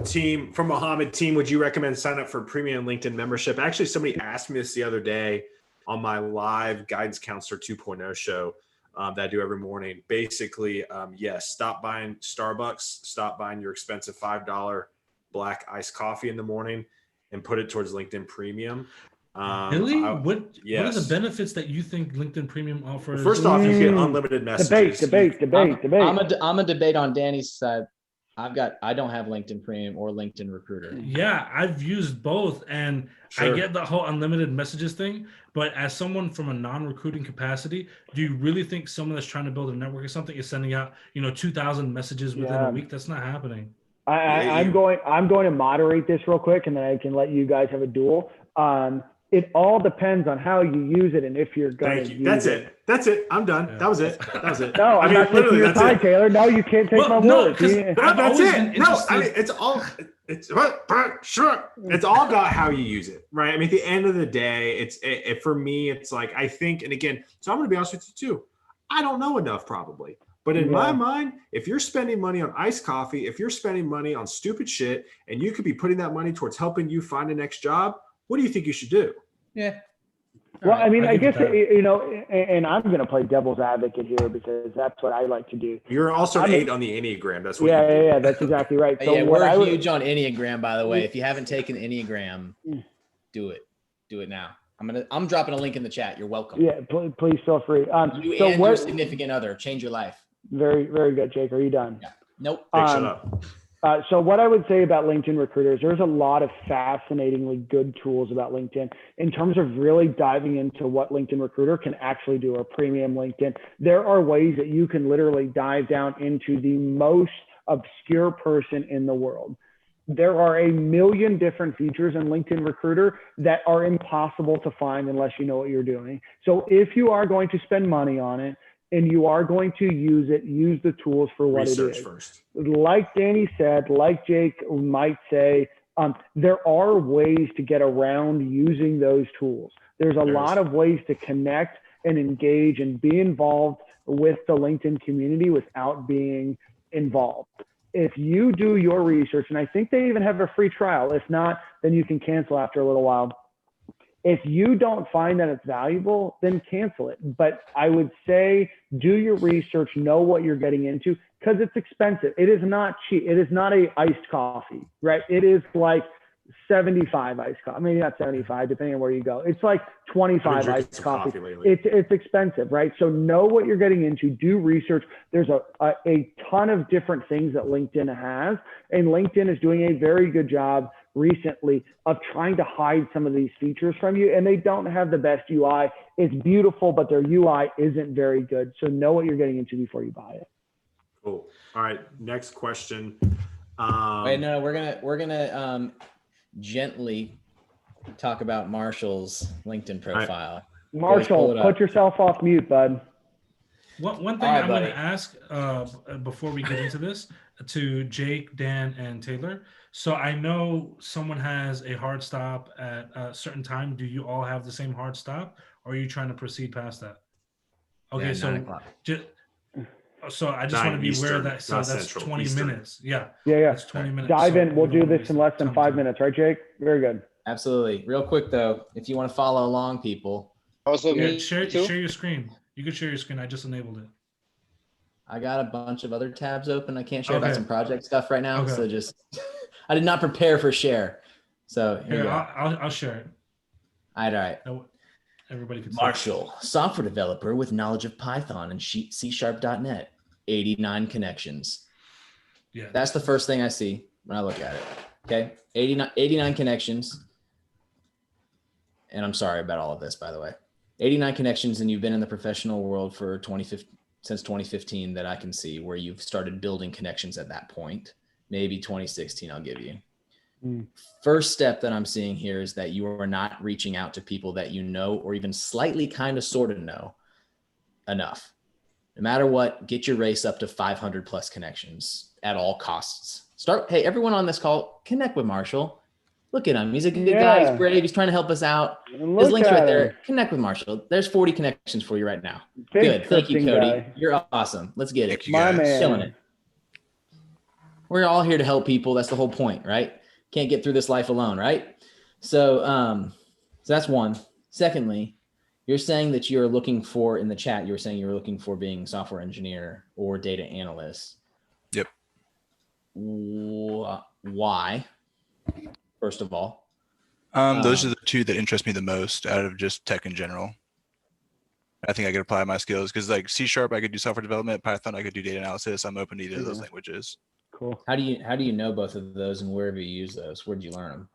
team from Mohammed, would you recommend sign up for premium LinkedIn membership? Actually, somebody asked me this the other day on my live Guidance Counselor 2.0 show that I do every morning. Basically, yes, stop buying Starbucks, stop buying your expensive $5 black iced coffee in the morning and put it towards LinkedIn Premium. Really? What are the benefits that you think LinkedIn Premium offers? First off, you get unlimited messages. Debate. I'm a debate on Danny's side. I don't have LinkedIn Premium or LinkedIn Recruiter. Yeah, I've used both, and I get the whole unlimited messages thing. But as someone from a non-recruiting capacity, do you really think someone that's trying to build a network or something is sending out 2,000 messages within a week? That's not happening. I'm going to moderate this real quick, and then I can let you guys have a duel. It all depends on how you use it and if you're going to use it. That's it. I'm done. Yeah. That was it. No, I'm not taking your time, Taylor. No, you can't take my word. That's it. No, I mean, it's all about how you use it, right? I mean, at the end of the day, for me, it's like, I think, and again, so I'm going to be honest with you too. I don't know enough probably. But in my mind, if you're spending money on iced coffee, if you're spending money on stupid shit, and you could be putting that money towards helping you find a next job, what do you think you should do? Yeah. Well, I mean, I I give guess, it that. you know, and I'm going to play devil's advocate here because that's what I like to do. You're also an I'm a- 8 on the Enneagram. That's what Yeah, you do. yeah, yeah, that's exactly right. So Yeah, what we're I would, huge on Enneagram, by the way. If you haven't taken Enneagram, do it. Do it now. I'm dropping a link in the chat. You're welcome. yeah, please feel free. You So and your what, significant other change your life. very, very good, Jake. Are you done? Yeah. Nope. Jake, shut up. So what I would say about LinkedIn recruiters, there's a lot of fascinatingly good tools about LinkedIn in terms of really diving into what LinkedIn recruiter can actually do, or premium LinkedIn. There are ways that you can literally dive down into the most obscure person in the world. There are a million different features in LinkedIn recruiter that are impossible to find unless you know what you're doing. So if you are going to spend money on it, and you are going to use it, use the tools for what Research it is. first. Like Danny said, like Jake might say, there are ways to get around using those tools. There's a lot of ways to connect and engage and be involved with the LinkedIn community without being involved. If you do your research, and I think they even have a free trial. If not, then you can cancel after a little while. If you don't find that it's valuable, then cancel it. But I would say do your research, know what you're getting into, because it's expensive. It is not cheap. It is not a iced coffee, right? It is like 75 iced coffee, maybe not 75, depending on where you go. It's like 25 iced coffee. It's expensive, right? So know what you're getting into, do research. There's a ton of different things that LinkedIn has, and LinkedIn is doing a very good job recently of trying to hide some of these features from you, and they don't have the best UI. It's beautiful, but their UI isn't very good. So know what you're getting into before you buy it. Cool. All right. Next question. Wait, no, we're gonna gently talk about Marshall's LinkedIn profile. Marshall, put yourself off mute, bud. One thing I'm going to ask before we get into this to Jake, Dan, and Taylor. So I know someone has a hard stop at a certain time. Do you all have the same hard stop, or are you trying to proceed past that? Okay, Yeah, so 9 o'clock. So I just want to be aware of that. So that's Central, 20 Eastern. minutes. Yeah. That's 20 minutes. Dive So in. We'll we do don't this waste in less than ton of 5 time. minutes, right, Jake? Very good. Absolutely. Real quick though, if you want to follow along, people, Also, Yeah, me share too. your screen. You can share your screen. I just enabled it. I got a bunch of other tabs open. I can't share about Okay. some project stuff right now. Okay. So just, I did not prepare for share. So here you Here, go. I'll share it. All right. Everybody can see. Marshall, software developer with knowledge of Python and C#.net, 89 connections. Yeah. That's the first thing I see when I look at it. Okay. 89 connections. And I'm sorry about all of this, by the way. 89 connections, and you've been in the professional world for since 2015 that I can see, where you've started building connections at that point. Maybe 2016, I'll give you. First step that I'm seeing here is that you are not reaching out to people that you know, or even slightly kind of sort of know enough. No matter what, get your race up to 500 plus connections at all costs. Hey, everyone on this call, connect with Marshall. Look at him. He's a good guy. He's brave. He's trying to help us out. His link's right there. Connect with Marshall. There's 40 connections for you right now. Good. Thank you, Cody. Guy. You're awesome. Let's get it. My man. Killing it. We're all here to help people. That's the whole point, right? Can't get through this life alone, right? So, so that's one. Secondly, you're saying that you're looking for, in the chat, you were saying you're looking for being software engineer or data analyst. Yep. Why? First of all, those are the two that interest me the most out of just tech in general. I think I could apply my skills because like C# I could do software development, Python I could do data analysis. I'm open to either of those languages. Cool. How do you know both of those, and where have you used those? Where did you learn them?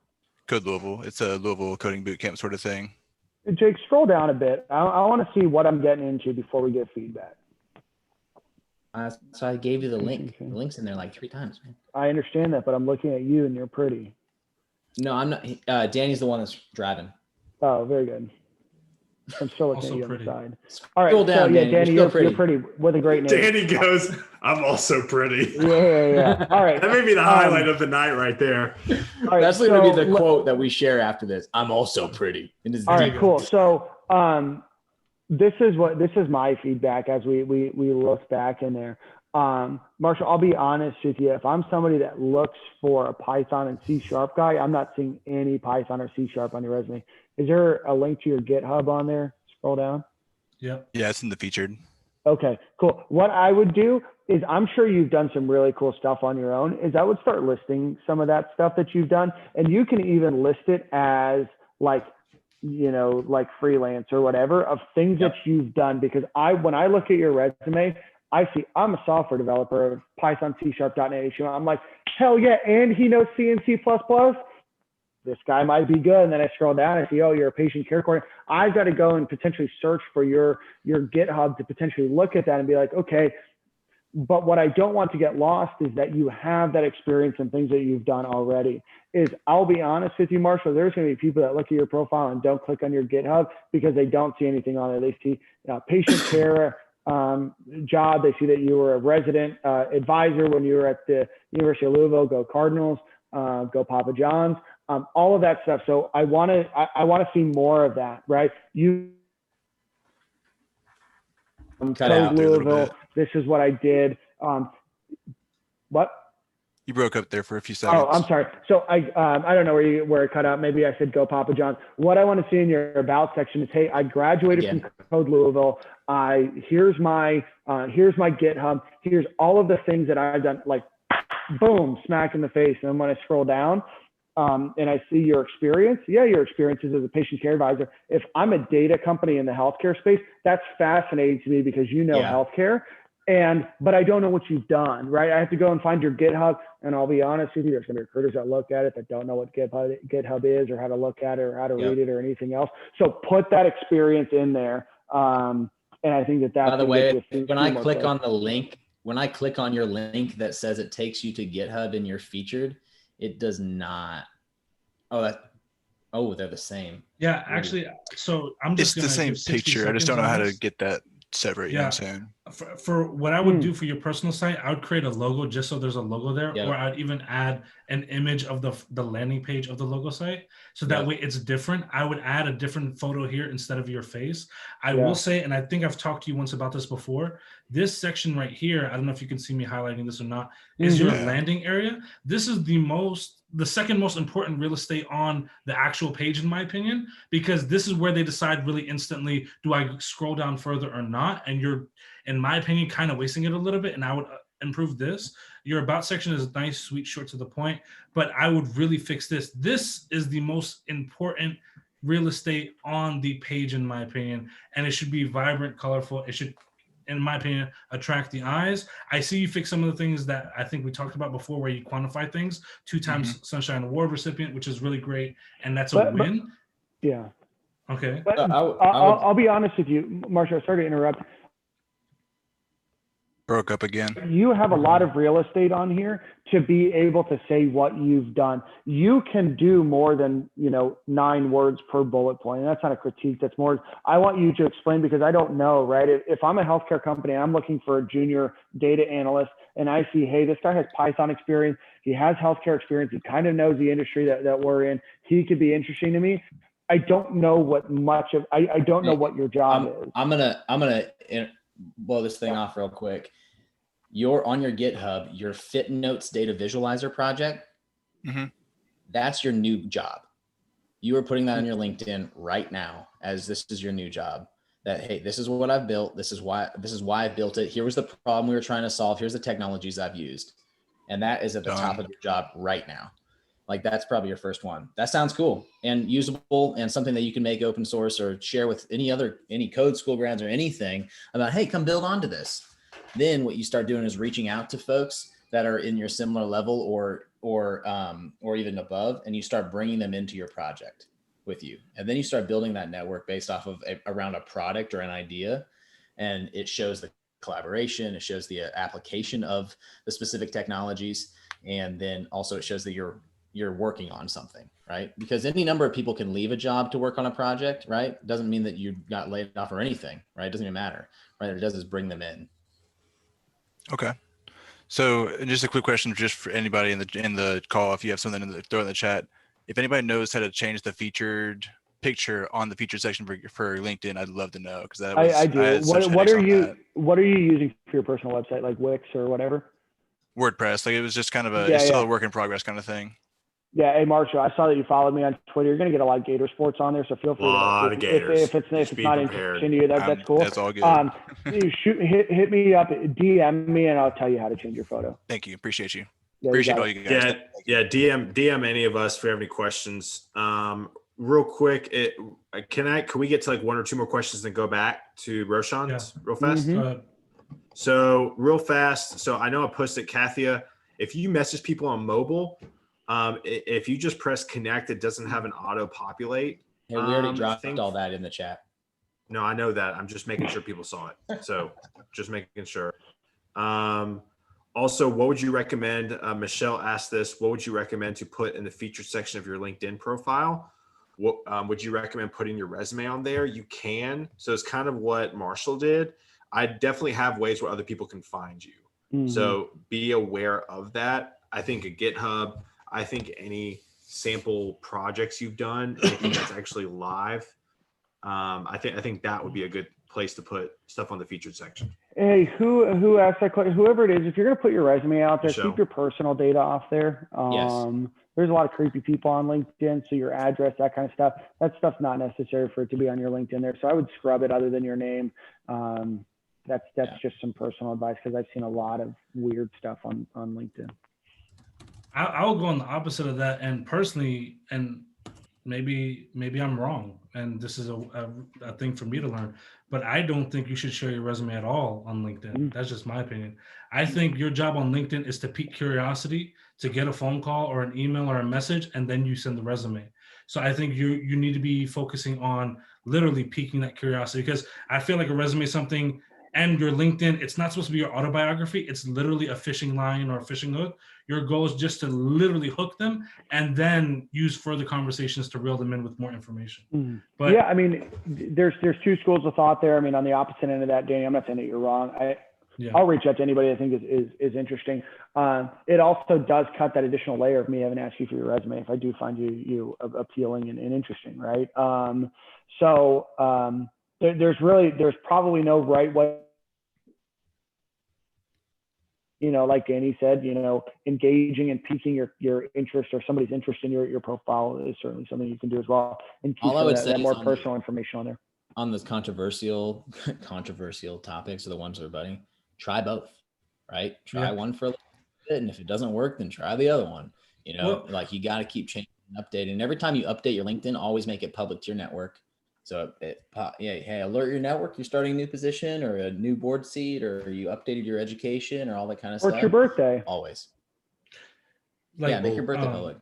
Code Louisville. It's a Louisville coding boot camp sort of thing. Jake, scroll down a bit. I want to see what I'm getting into before we get feedback. So I gave you the link. The link's in there like 3 times, man. I understand that, but I'm looking at you and you're pretty. No, I'm not. Danny's the one that's driving. Oh, very good. I'm still looking Also at you pretty. on the side. All right, Scroll down, so yeah, Danny. Danny, You're you're still pretty with a great name. Danny goes, I'm also pretty. Yeah. All right. That may be the highlight of the night right there. All right, That's going to be so the quote that we share after this. I'm also pretty. All right, cool. So this is my feedback as we look back in there. Marshall, I'll be honest with you. If I'm somebody that looks for a Python and C# guy, I'm not seeing any Python or C# on your resume. Is there a link to your GitHub on there? Scroll down. Yep. Yeah, it's in the featured. Okay, cool. What I would do is, I'm sure you've done some really cool stuff on your own, is I would start listing some of that stuff that you've done. And you can even list it as like, like freelance or whatever of things that you've done. Because when I look at your resume, I see I'm a software developer of Python, C#, .NET, HTML. I'm like, hell yeah. And he knows C and C++. This guy might be good. And then I scroll down, I see, oh, you're a patient care coordinator. I've got to go and potentially search for your GitHub to potentially look at that and be like, okay, but what I don't want to get lost is that you have that experience and things that you've done already. I'll be honest with you, Marshall, there's going to be people that look at your profile and don't click on your GitHub because they don't see anything on it. They see patient care job. They see that you were a resident advisor when you were at the University of Louisville. Go Cardinals, go Papa John's. All of that stuff. So I want to see more of that, right? You Cut out there a little Louisville. bit. This is what I did. What? You broke up there for a few seconds. Oh, I'm sorry. So I don't know where it cut out. Maybe I said go Papa John's. What I want to see in your about section is, hey, I graduated from Code Louisville. Here's my GitHub. Here's all of the things that I've done. Like, boom, smack in the face. And then when I scroll down, and I see your experience. Yeah, your experiences as a patient care advisor. If I'm a data company in the healthcare space, that's fascinating to me because healthcare. But I don't know what you've done, right? I have to go and find your GitHub, and I'll be honest with you, there's going to be recruiters that look at it that don't know what GitHub is or how to look at it or how to read it or anything else. So put that experience in there. And I think that's. By the way, when I click on the link, when I click on your link that says it takes you to GitHub and you're featured, it does not. They're the same. Yeah, actually, so I'm just. It's the same picture. I just don't know how to get that separate. You know what I'm saying? For what I would do for your personal site, I would create a logo just so there's a logo there, or I'd even add an image of the landing page of the logo site, so that way it's different. I would add a different photo here instead of your face. I will say, and I think I've talked to you once about this before, this section right here, I don't know if you can see me highlighting this or not, is your landing area. This is the second most important real estate on the actual page, in my opinion, because this is where they decide really instantly, do I scroll down further or not? And you're, in my opinion, kind of wasting it a little bit. And I would improve this. Your about section is nice, sweet, short to the point, but I would really fix this. This is the most important real estate on the page, in my opinion, and it should be vibrant, colorful. It should, in my opinion, attract the eyes. I see you fix some of the things that I think we talked about before, where you quantify things. 2 times Sunshine Award recipient, which is really great, and that's a win. Yeah. Okay. But I'll be honest with you, Marshall. Sorry to interrupt. Broke up again. You have a lot of real estate on here to be able to say what you've done. You can do more than 9 words per bullet point. And that's not a critique. That's more, I want you to explain, because I don't know, right? If I'm a healthcare company, I'm looking for a junior data analyst, and I see, hey, this guy has Python experience. He has healthcare experience. He kind of knows the industry that we're in. He could be interesting to me. I don't know what much of, I don't know what your job is. I'm gonna blow this thing off real quick. You're on your GitHub, your Fit Notes data visualizer project. That's your new job. You are putting that on your LinkedIn right now, as this is your new job. That, hey, this is what I've built. This is why I built it. Here was the problem we were trying to solve. Here's the technologies I've used. And that is at the top of your job right now. Like, that's probably your first one. That sounds cool and usable, and something that you can make open source or share with any code school grads or anything about, hey, come build onto this. Then what you start doing is reaching out to folks that are in your similar level or even above, and you start bringing them into your project with you. And then you start building that network based off of around a product or an idea. And it shows the collaboration, it shows the application of the specific technologies. And then also it shows that you're working on something, right? Because any number of people can leave a job to work on a project, right? It doesn't mean that you got laid off or anything, right? It doesn't even matter, right? What it does is bring them in. Okay. So just a quick question, just for anybody in the call, if you have something throw in the chat. If anybody knows how to change the featured picture on the featured section for LinkedIn, I'd love to know, because that I, was I do. had such What headaches are on you that. What are you using for your personal website, like Wix or whatever? WordPress, like it was just kind of Yeah, it's still yeah. a work in progress kind of thing. Yeah, hey Marshall, I saw that you followed me on Twitter. You're gonna get a lot of Gator sports on there, so feel free Lot to of Gators. if it's Just be not prepared. interesting to you, that's cool. That's all good. Hit me up, DM me, and I'll tell you how to change your photo. Thank you. Appreciate you. Yeah, Appreciate you all got you guys. Yeah, DM any of us if you have any questions. Real quick, can we get to like one or two more questions and then go back to Roshan's real fast? Mhm. So real fast. So I know I posted Kathia. If you message people on mobile, if you just press connect, it doesn't have an auto populate. Hey, we already dropped all that in the chat. No, I know that. I'm just making sure people saw it. So just making sure. Also, what would you recommend? Michelle asked this. What would you recommend to put in the featured section of your LinkedIn profile? What would you recommend putting your resume on there? You can. So it's kind of what Marshall did. I definitely have ways where other people can find you. Mhm. So be aware of that. I think a GitHub, I think any sample projects you've done, anything that's actually live, I think that would be a good place to put stuff on the featured section. Hey, who asked that question? Whoever it is, if you're gonna put your resume out there, Michelle. keep your personal data off there. Yes. There's a lot of creepy people on LinkedIn, so your address, that kind of stuff, that stuff's not necessary for it to be on your LinkedIn there. So I would scrub it other than your name. That's just some personal advice, because I've seen a lot of weird stuff on LinkedIn. I'll go on the opposite of that, and personally, and maybe I'm wrong, and this is a thing for me to learn, but I don't think you should share your resume at all on LinkedIn. That's just my opinion. I think your job on LinkedIn is to pique curiosity, to get a phone call or an email or a message, and then you send the resume. So I think you need to be focusing on literally piquing that curiosity, because I feel like a resume is something, and your LinkedIn, it's not supposed to be your autobiography. It's literally a fishing line or a fishing hook. Your goal is just to literally hook them and then use further conversations to reel them in with more information. But yeah, I mean, there's two schools of thought there. I mean, on the opposite end of that, Danny, I'm not saying that you're wrong. I'll reach out to anybody I think is interesting. It also does cut that additional layer of me having to ask you for your resume if I do find you appealing and interesting, right? There's probably no right way. Like Danny said, engaging and piquing your interest or somebody's interest in your profile is certainly something you can do as well. And keep All I would say that is more on personal information on there. On those controversial topics, or the ones we're budding, try both, right? Try one for a little bit, and if it doesn't work, then try the other one. Like you got to keep changing and updating. And every time you update your LinkedIn, always make it public to your network. So hey, alert your network you're starting a new position or a new board seat, or you updated your education or all that kind of stuff. Or it's your birthday. Always. make your birthday public.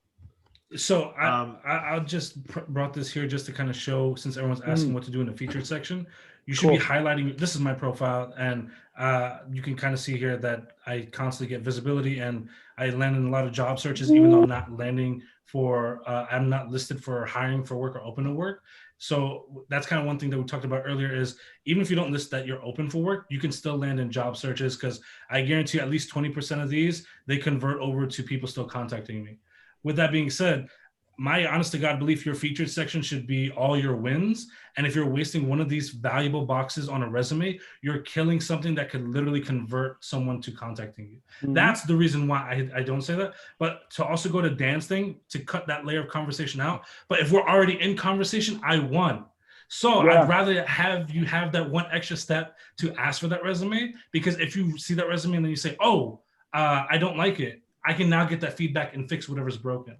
So I just brought this here just to kind of show, since everyone's asking what to do in the featured section, you should be highlighting. This is my profile, and you can kind of see here that I constantly get visibility, and I land in a lot of job searches, even though I'm not landing for, I'm not listed for hiring for work or open to work. So that's kind of one thing that we talked about earlier is, even if you don't list that you're open for work, you can still land in job searches, because I guarantee at least 20% of these, they convert over to people still contacting me. With that being said, my honest to God belief, your featured section should be all your wins. And if you're wasting one of these valuable boxes on a resume, you're killing something that could literally convert someone to contacting you. That's the reason why I don't say that. But to also go to Dan's thing, to cut that layer of conversation out. But if we're already in conversation, I won. So I'd rather have you have that one extra step to ask for that resume, because if you see that resume and then you say, I don't like it, I can now get that feedback and fix whatever's broken.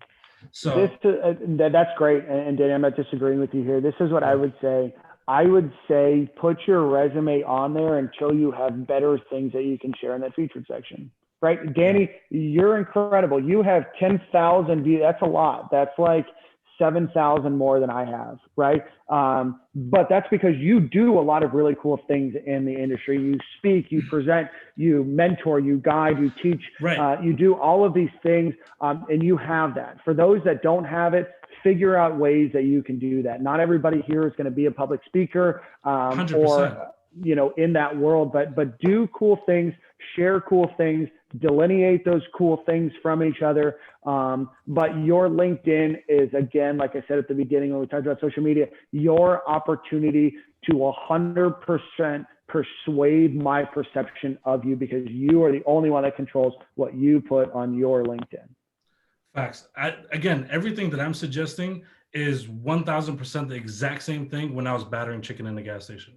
So that's great. And Danny, I'm not disagreeing with you here. This is what I would say. I would say put your resume on there until you have better things that you can share in that featured section. Right? Danny, you're incredible. You have 10,000 views. That's a lot. That's like 7,000 more than I have, right? But that's because you do a lot of really cool things in the industry. You speak, you present, you mentor, you guide, you teach, you do all of these things, and you have that. For those that don't have it, figure out ways that you can do that. Not everybody here is going to be a public speaker or in that world, but do cool things, share cool things, delineate those cool things from each other. But your LinkedIn is, again, like I said at the beginning when we talked about social media, your opportunity to 100% persuade my perception of you, because you are the only one that controls what you put on your LinkedIn. Facts. Again, everything that I'm suggesting is 1000% the exact same thing when I was battering chicken in the gas station.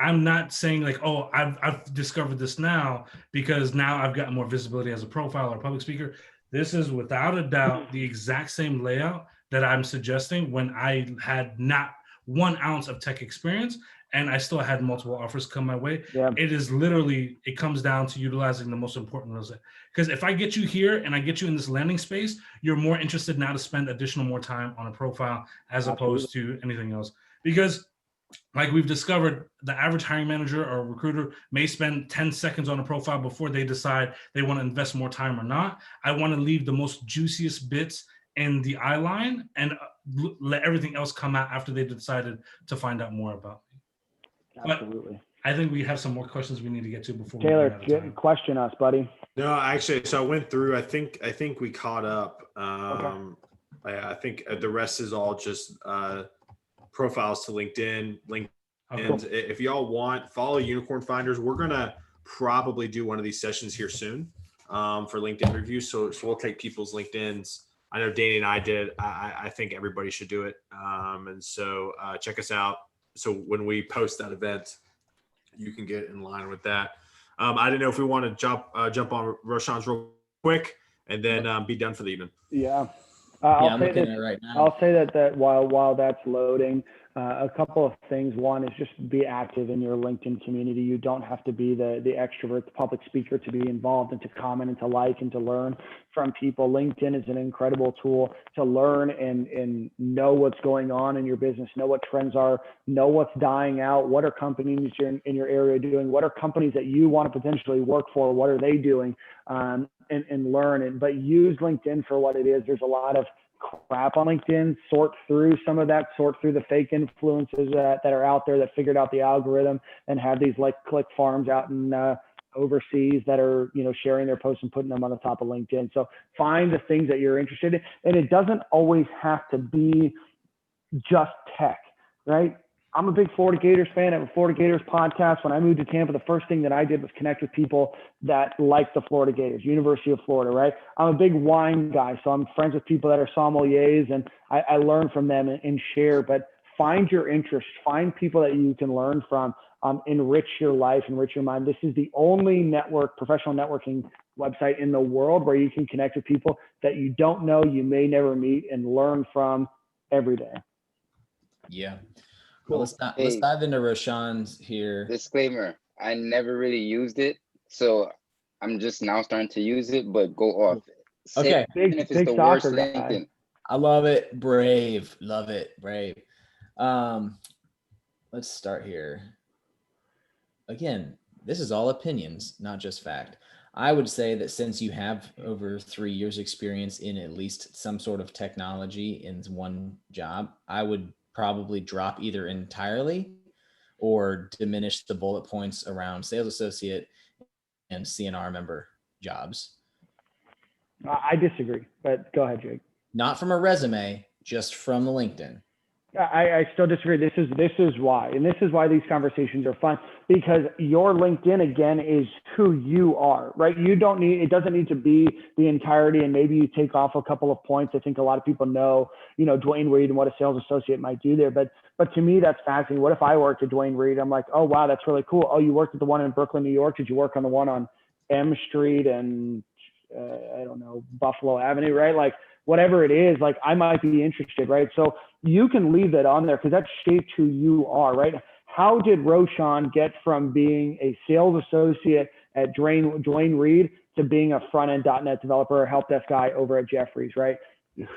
I'm not saying like, oh, I've discovered this now because now I've got more visibility as a profile or public speaker. This is without a doubt the exact same layout that I'm suggesting when I had not 1 ounce of tech experience and I still had multiple offers come my way. Yeah. It is literally, it comes down to utilizing the most important ones. Because if I get you here and I get you in this landing space, you're more interested now to spend additional more time on a profile as opposed to anything else. Because like we've discovered, the average hiring manager or recruiter may spend 10 seconds on a profile before they decide they want to invest more time or not. I want to leave the most juiciest bits in the eye line and let everything else come out after they decided to find out more about me. Absolutely. But I think we have some more questions we need to get to before Taylor, we run out of time. question us, buddy. No, actually, so I went through. I think we caught up. I think the rest is all just profiles to LinkedIn. And if y'all want, follow Unicorn Finders. We're gonna probably do one of these sessions here soon for LinkedIn reviews. So we'll take people's LinkedIn's. I know Danny and I did. I think everybody should do it. And so check us out. So when we post that event, you can get in line with that. I didn't know if we want to jump on Roshan's real quick and then be done for the evening. Yeah. I'm looking at it right now. I'll say that while that's loading, a couple of things. One is just be active in your LinkedIn community. You don't have to be the extrovert, the public speaker to be involved and to comment and to like and to learn from people. LinkedIn is an incredible tool to learn and know what's going on in your business, know what trends are, know what's dying out, what are companies in your area doing, what are companies that you want to potentially work for, what are they doing, and learn it. But use LinkedIn for what it is. There's a lot of crap on LinkedIn. Sort through some of that, sort through the fake influencers that are out there that figured out the algorithm and have these like click farms out in overseas that are, sharing their posts and putting them on the top of LinkedIn. So find the things that you're interested in. And it doesn't always have to be just tech, right? I'm a big Florida Gators fan. I have a Florida Gators podcast. When I moved to Tampa, the first thing that I did was connect with people that like the Florida Gators, University of Florida, right? I'm a big wine guy, so I'm friends with people that are sommeliers, and I learn from them and share. But find your interest. Find people that you can learn from. Enrich your life, enrich your mind. This is the only professional networking website in the world where you can connect with people that you don't know, you may never meet, and learn from every day. Yeah. Cool. Well, let's dive into Roshan's here. Disclaimer, I never really used it, so I'm just now starting to use it, but go off. Okay. Even if it's Big the worst soccer guy. LinkedIn. I love it. Brave. Love it. Brave. Let's start here. Again, this is all opinions, not just fact. I would say that since you have over 3 years experience in at least some sort of technology in one job, I would probably drop either entirely or diminish the bullet points around sales associate and CNR member jobs. I disagree, but go ahead, Jake. Not from a resume, just from the LinkedIn. I still disagree. This is why, and this is why these conversations are fun, because your LinkedIn again is who you are, right? It doesn't need to be the entirety, and maybe you take off a couple of points. I think a lot of people know, Dwayne Reed and what a sales associate might do there, but to me, that's fascinating. What if I worked at Dwayne Reed? I'm like, oh, wow, that's really cool. Oh, you worked at the one in Brooklyn, New York. Did you work on the one on M Street and I don't know, Buffalo Avenue, right? Like whatever it is, like I might be interested, right? So you can leave that on there because that shaped who you are, right? How did Roshan get from being a sales associate at Dwayne Reed to being a front-end .NET developer or help desk guy over at Jeffries, right?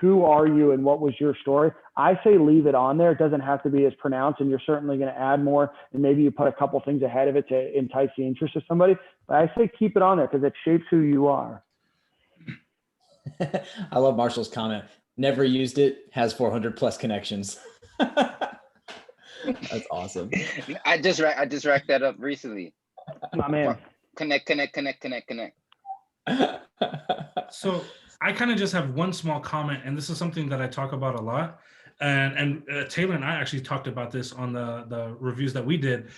Who are you and what was your story? I say leave it on there. It doesn't have to be as pronounced, and you're certainly going to add more, and maybe you put a couple things ahead of it to entice the interest of somebody. But I say keep it on there because it shapes who you are. I love Marshall's comment. Never used it, has 400 plus connections. That's awesome. I just racked that up recently. My man. Connect. So I kind of just have one small comment, and this is something that I talk about a lot. And Taylor and I actually talked about this on the reviews that we did.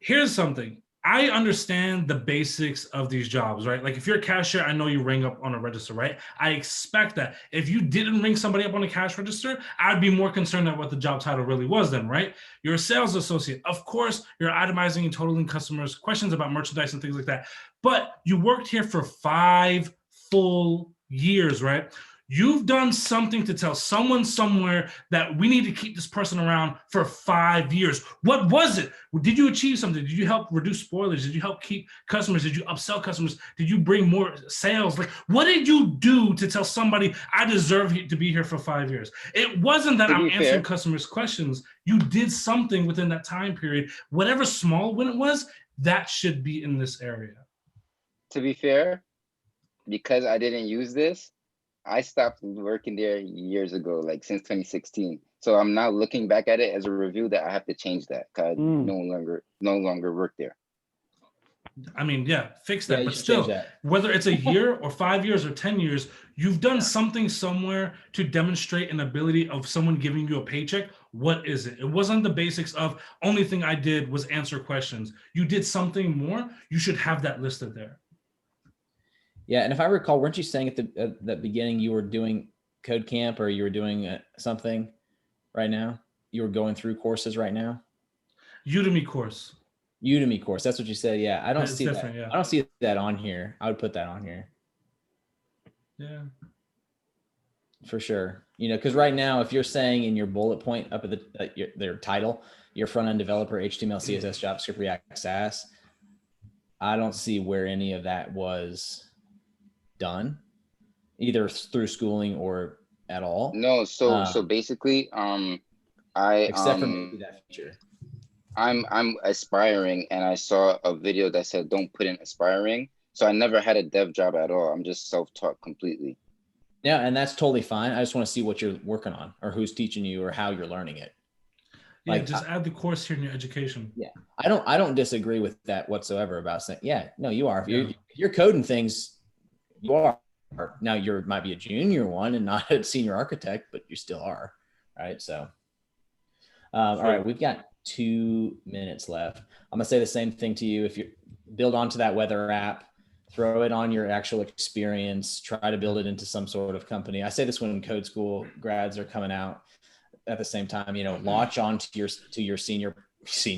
Here's something. I understand the basics of these jobs, right? Like if you're a cashier, I know you ring up on a register, right? I expect that. If you didn't ring somebody up on a cash register, I'd be more concerned at what the job title really was then, right? You're a sales associate. Of course, you're itemizing and totaling customers' questions about merchandise and things like that. But you worked here for 5 full years, right? You've done something to tell someone somewhere that we need to keep this person around for 5 years. What was it? Did you achieve something? Did you help reduce spoilers? Did you help keep customers? Did you upsell customers? Did you bring more sales? Like, what did you do to tell somebody I deserve to be here for 5 years? It wasn't that To I'm be answering fair, customers' questions. You did something within that time period. Whatever small win it was, that should be in this area. to be fair, because I didn't use this, I stopped working there years ago, like since 2016. So I'm now looking back at it as a review that I have to change that because I no longer work there. I mean, yeah, fix that. Yeah, you But should change still, that. whether it's a year or 5 years or 10 years, you've done something somewhere to demonstrate an ability of someone giving you a paycheck. What is it? It wasn't the basics of only thing I did was answer questions. You did something more. You should have that listed there. Yeah, and if I recall, weren't you saying at the beginning you were doing Code Camp or you were doing something right now? You were going through courses right now? Udemy course. Udemy course. That's what you said. Yeah, I don't It's see different, that. yeah. I don't see that on here. I would put that on here Yeah. for sure. You know, because right now, if you're saying in your bullet point up at their title, your front end developer, HTML, CSS, JavaScript, React, SAS, I don't see where any of that was done, either through schooling or at all. No, so basically, Except for maybe that feature. I'm aspiring, and I saw a video that said don't put in aspiring. So I never had a dev job at all. I'm just self-taught completely. Yeah, and that's totally fine. I just want to see what you're working on or who's teaching you or how you're learning it. Yeah, just add the course here in your education. Yeah, I don't disagree with that whatsoever about saying, yeah, no, you are. If you're coding things, you are. Now you might be a junior one and not a senior architect, but you still are, right? So, all right, we've got 2 minutes left. I'm gonna say the same thing to you. If you build onto that weather app, throw it on your actual experience, try to build it into some sort of company. I say this when code school grads are coming out at the same time, you know, launch onto your senior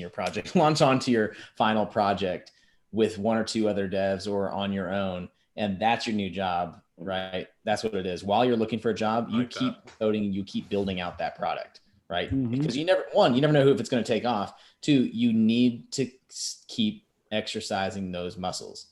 project, launch onto your final project with 1 or 2 other devs or on your own. And that's your new job, right? That's what it is. While you're looking for a job, you keep coding, you keep building out that product, right? Because you never know if it's going to take off. 2, you need to keep exercising those muscles.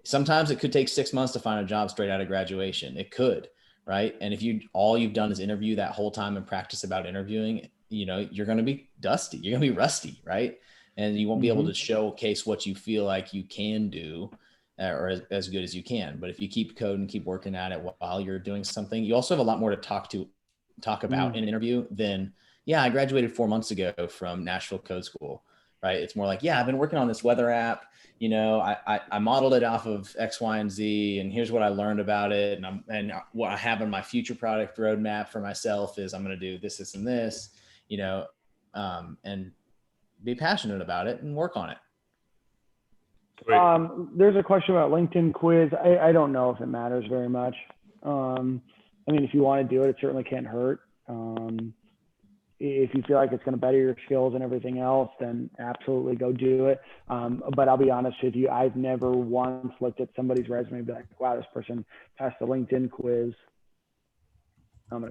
Sometimes it could take 6 months to find a job straight out of graduation. It could, right? And if all you've done is interview that whole time and practice about interviewing, you know, you're going to be dusty. You're going to be rusty, right? And you won't be able to showcase what you feel like you can do or as good as you can. But if you keep coding, keep working at it while you're doing something, you also have a lot more to talk about in an interview than, yeah, I graduated 4 months ago from Nashville Code School, right? It's more like, yeah, I've been working on this weather app. You know, I modeled it off of X, Y, and Z, and here's what I learned about it. And what I have in my future product roadmap for myself is I'm going to do this, this, and this, you know, and be passionate about it and work on it. There's a question about LinkedIn quiz. I don't know if it matters very much. I mean, if you want to do it, it certainly can't hurt. If you feel like it's going to better your skills and everything else, then absolutely go do it. But I'll be honest with you, I've never once looked at somebody's resume and be like, wow, this person passed the LinkedIn quiz.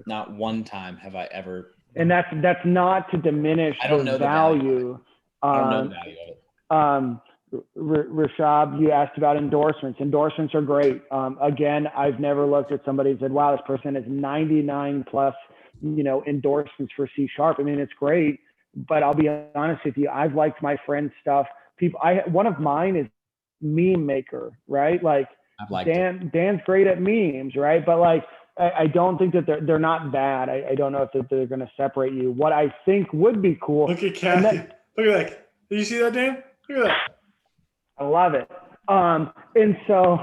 Not one time have I ever. And that's not to diminish the value. I don't know the value of it. Rashab, you asked about endorsements. Endorsements are great. Again, I've never looked at somebody and said, wow, this person has 99 plus, you know, endorsements for C#. I mean, it's great, but I'll be honest with you. I've liked my friend's stuff. One of mine is Meme Maker, right? Like Dan's great at memes, right? But like, I don't think that they're not bad. I don't know if they're going to separate you. What I think would be cool. Look at Kathy. Look at that. Did you see that, Dan? Look at that. I love it. And so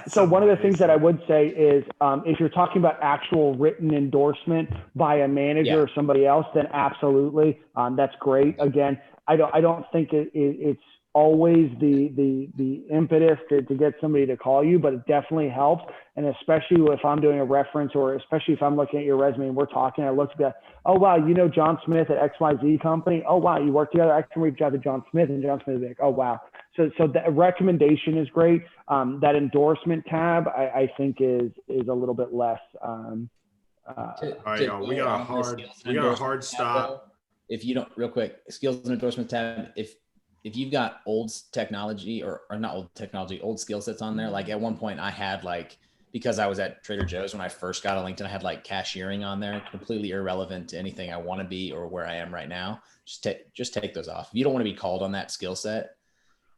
so one of the things that I would say is, if you're talking about actual written endorsement by a manager or somebody else, then absolutely, that's great. Again, I don't think it's always the impetus to get somebody to call you, but it definitely helps. And especially if I'm doing a reference, or especially if I'm looking at your resume and we're talking, I look at that, oh wow, you know John Smith at XYZ company. Oh wow, you work together. I can reach out to John Smith, and John Smith is like, oh wow. So the recommendation is great. That endorsement tab, I think is a little bit less. All right, y'all, we got a hard stop. If you don't, real quick, skills and endorsement tab, if you've got old technology or not old technology, old skill sets on there, like at one point I had because I was at Trader Joe's when I first got a LinkedIn, I had cashiering on there, completely irrelevant to anything I want to be or where I am right now. Just take those off. If you don't want to be called on that skill set,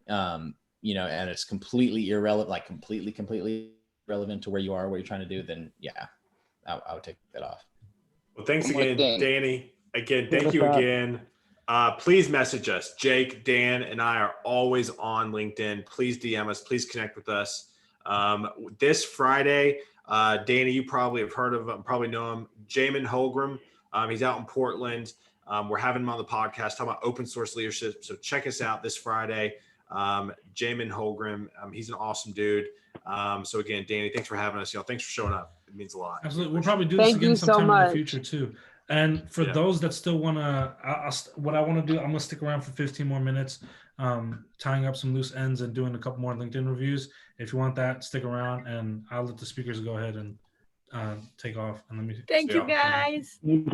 and it's completely irrelevant, completely relevant to where you are, what you're trying to do, then I would take that off. Well, thanks again, Danny. Again, thank you again. Please message us. Jake, Dan, and I are always on LinkedIn. Please DM us. Please connect with us. This Friday, Danny, you probably have heard of him, probably know him, Jamin Holgram. He's out in Portland. We're having him on the podcast talking about open source leadership. So check us out this Friday. Jamin Holgram. He's an awesome dude. So again, Danny, thanks for having us. Thanks for showing up. It means a lot. Absolutely. We'll probably do this again sometime in the future too. And for those that still want to, what I want to do, I'm going to stick around for 15 more minutes, tying up some loose ends and doing a couple more LinkedIn reviews. If you want that, stick around, and I'll let the speakers go ahead and take off. And let me Thank you, guys. You guys.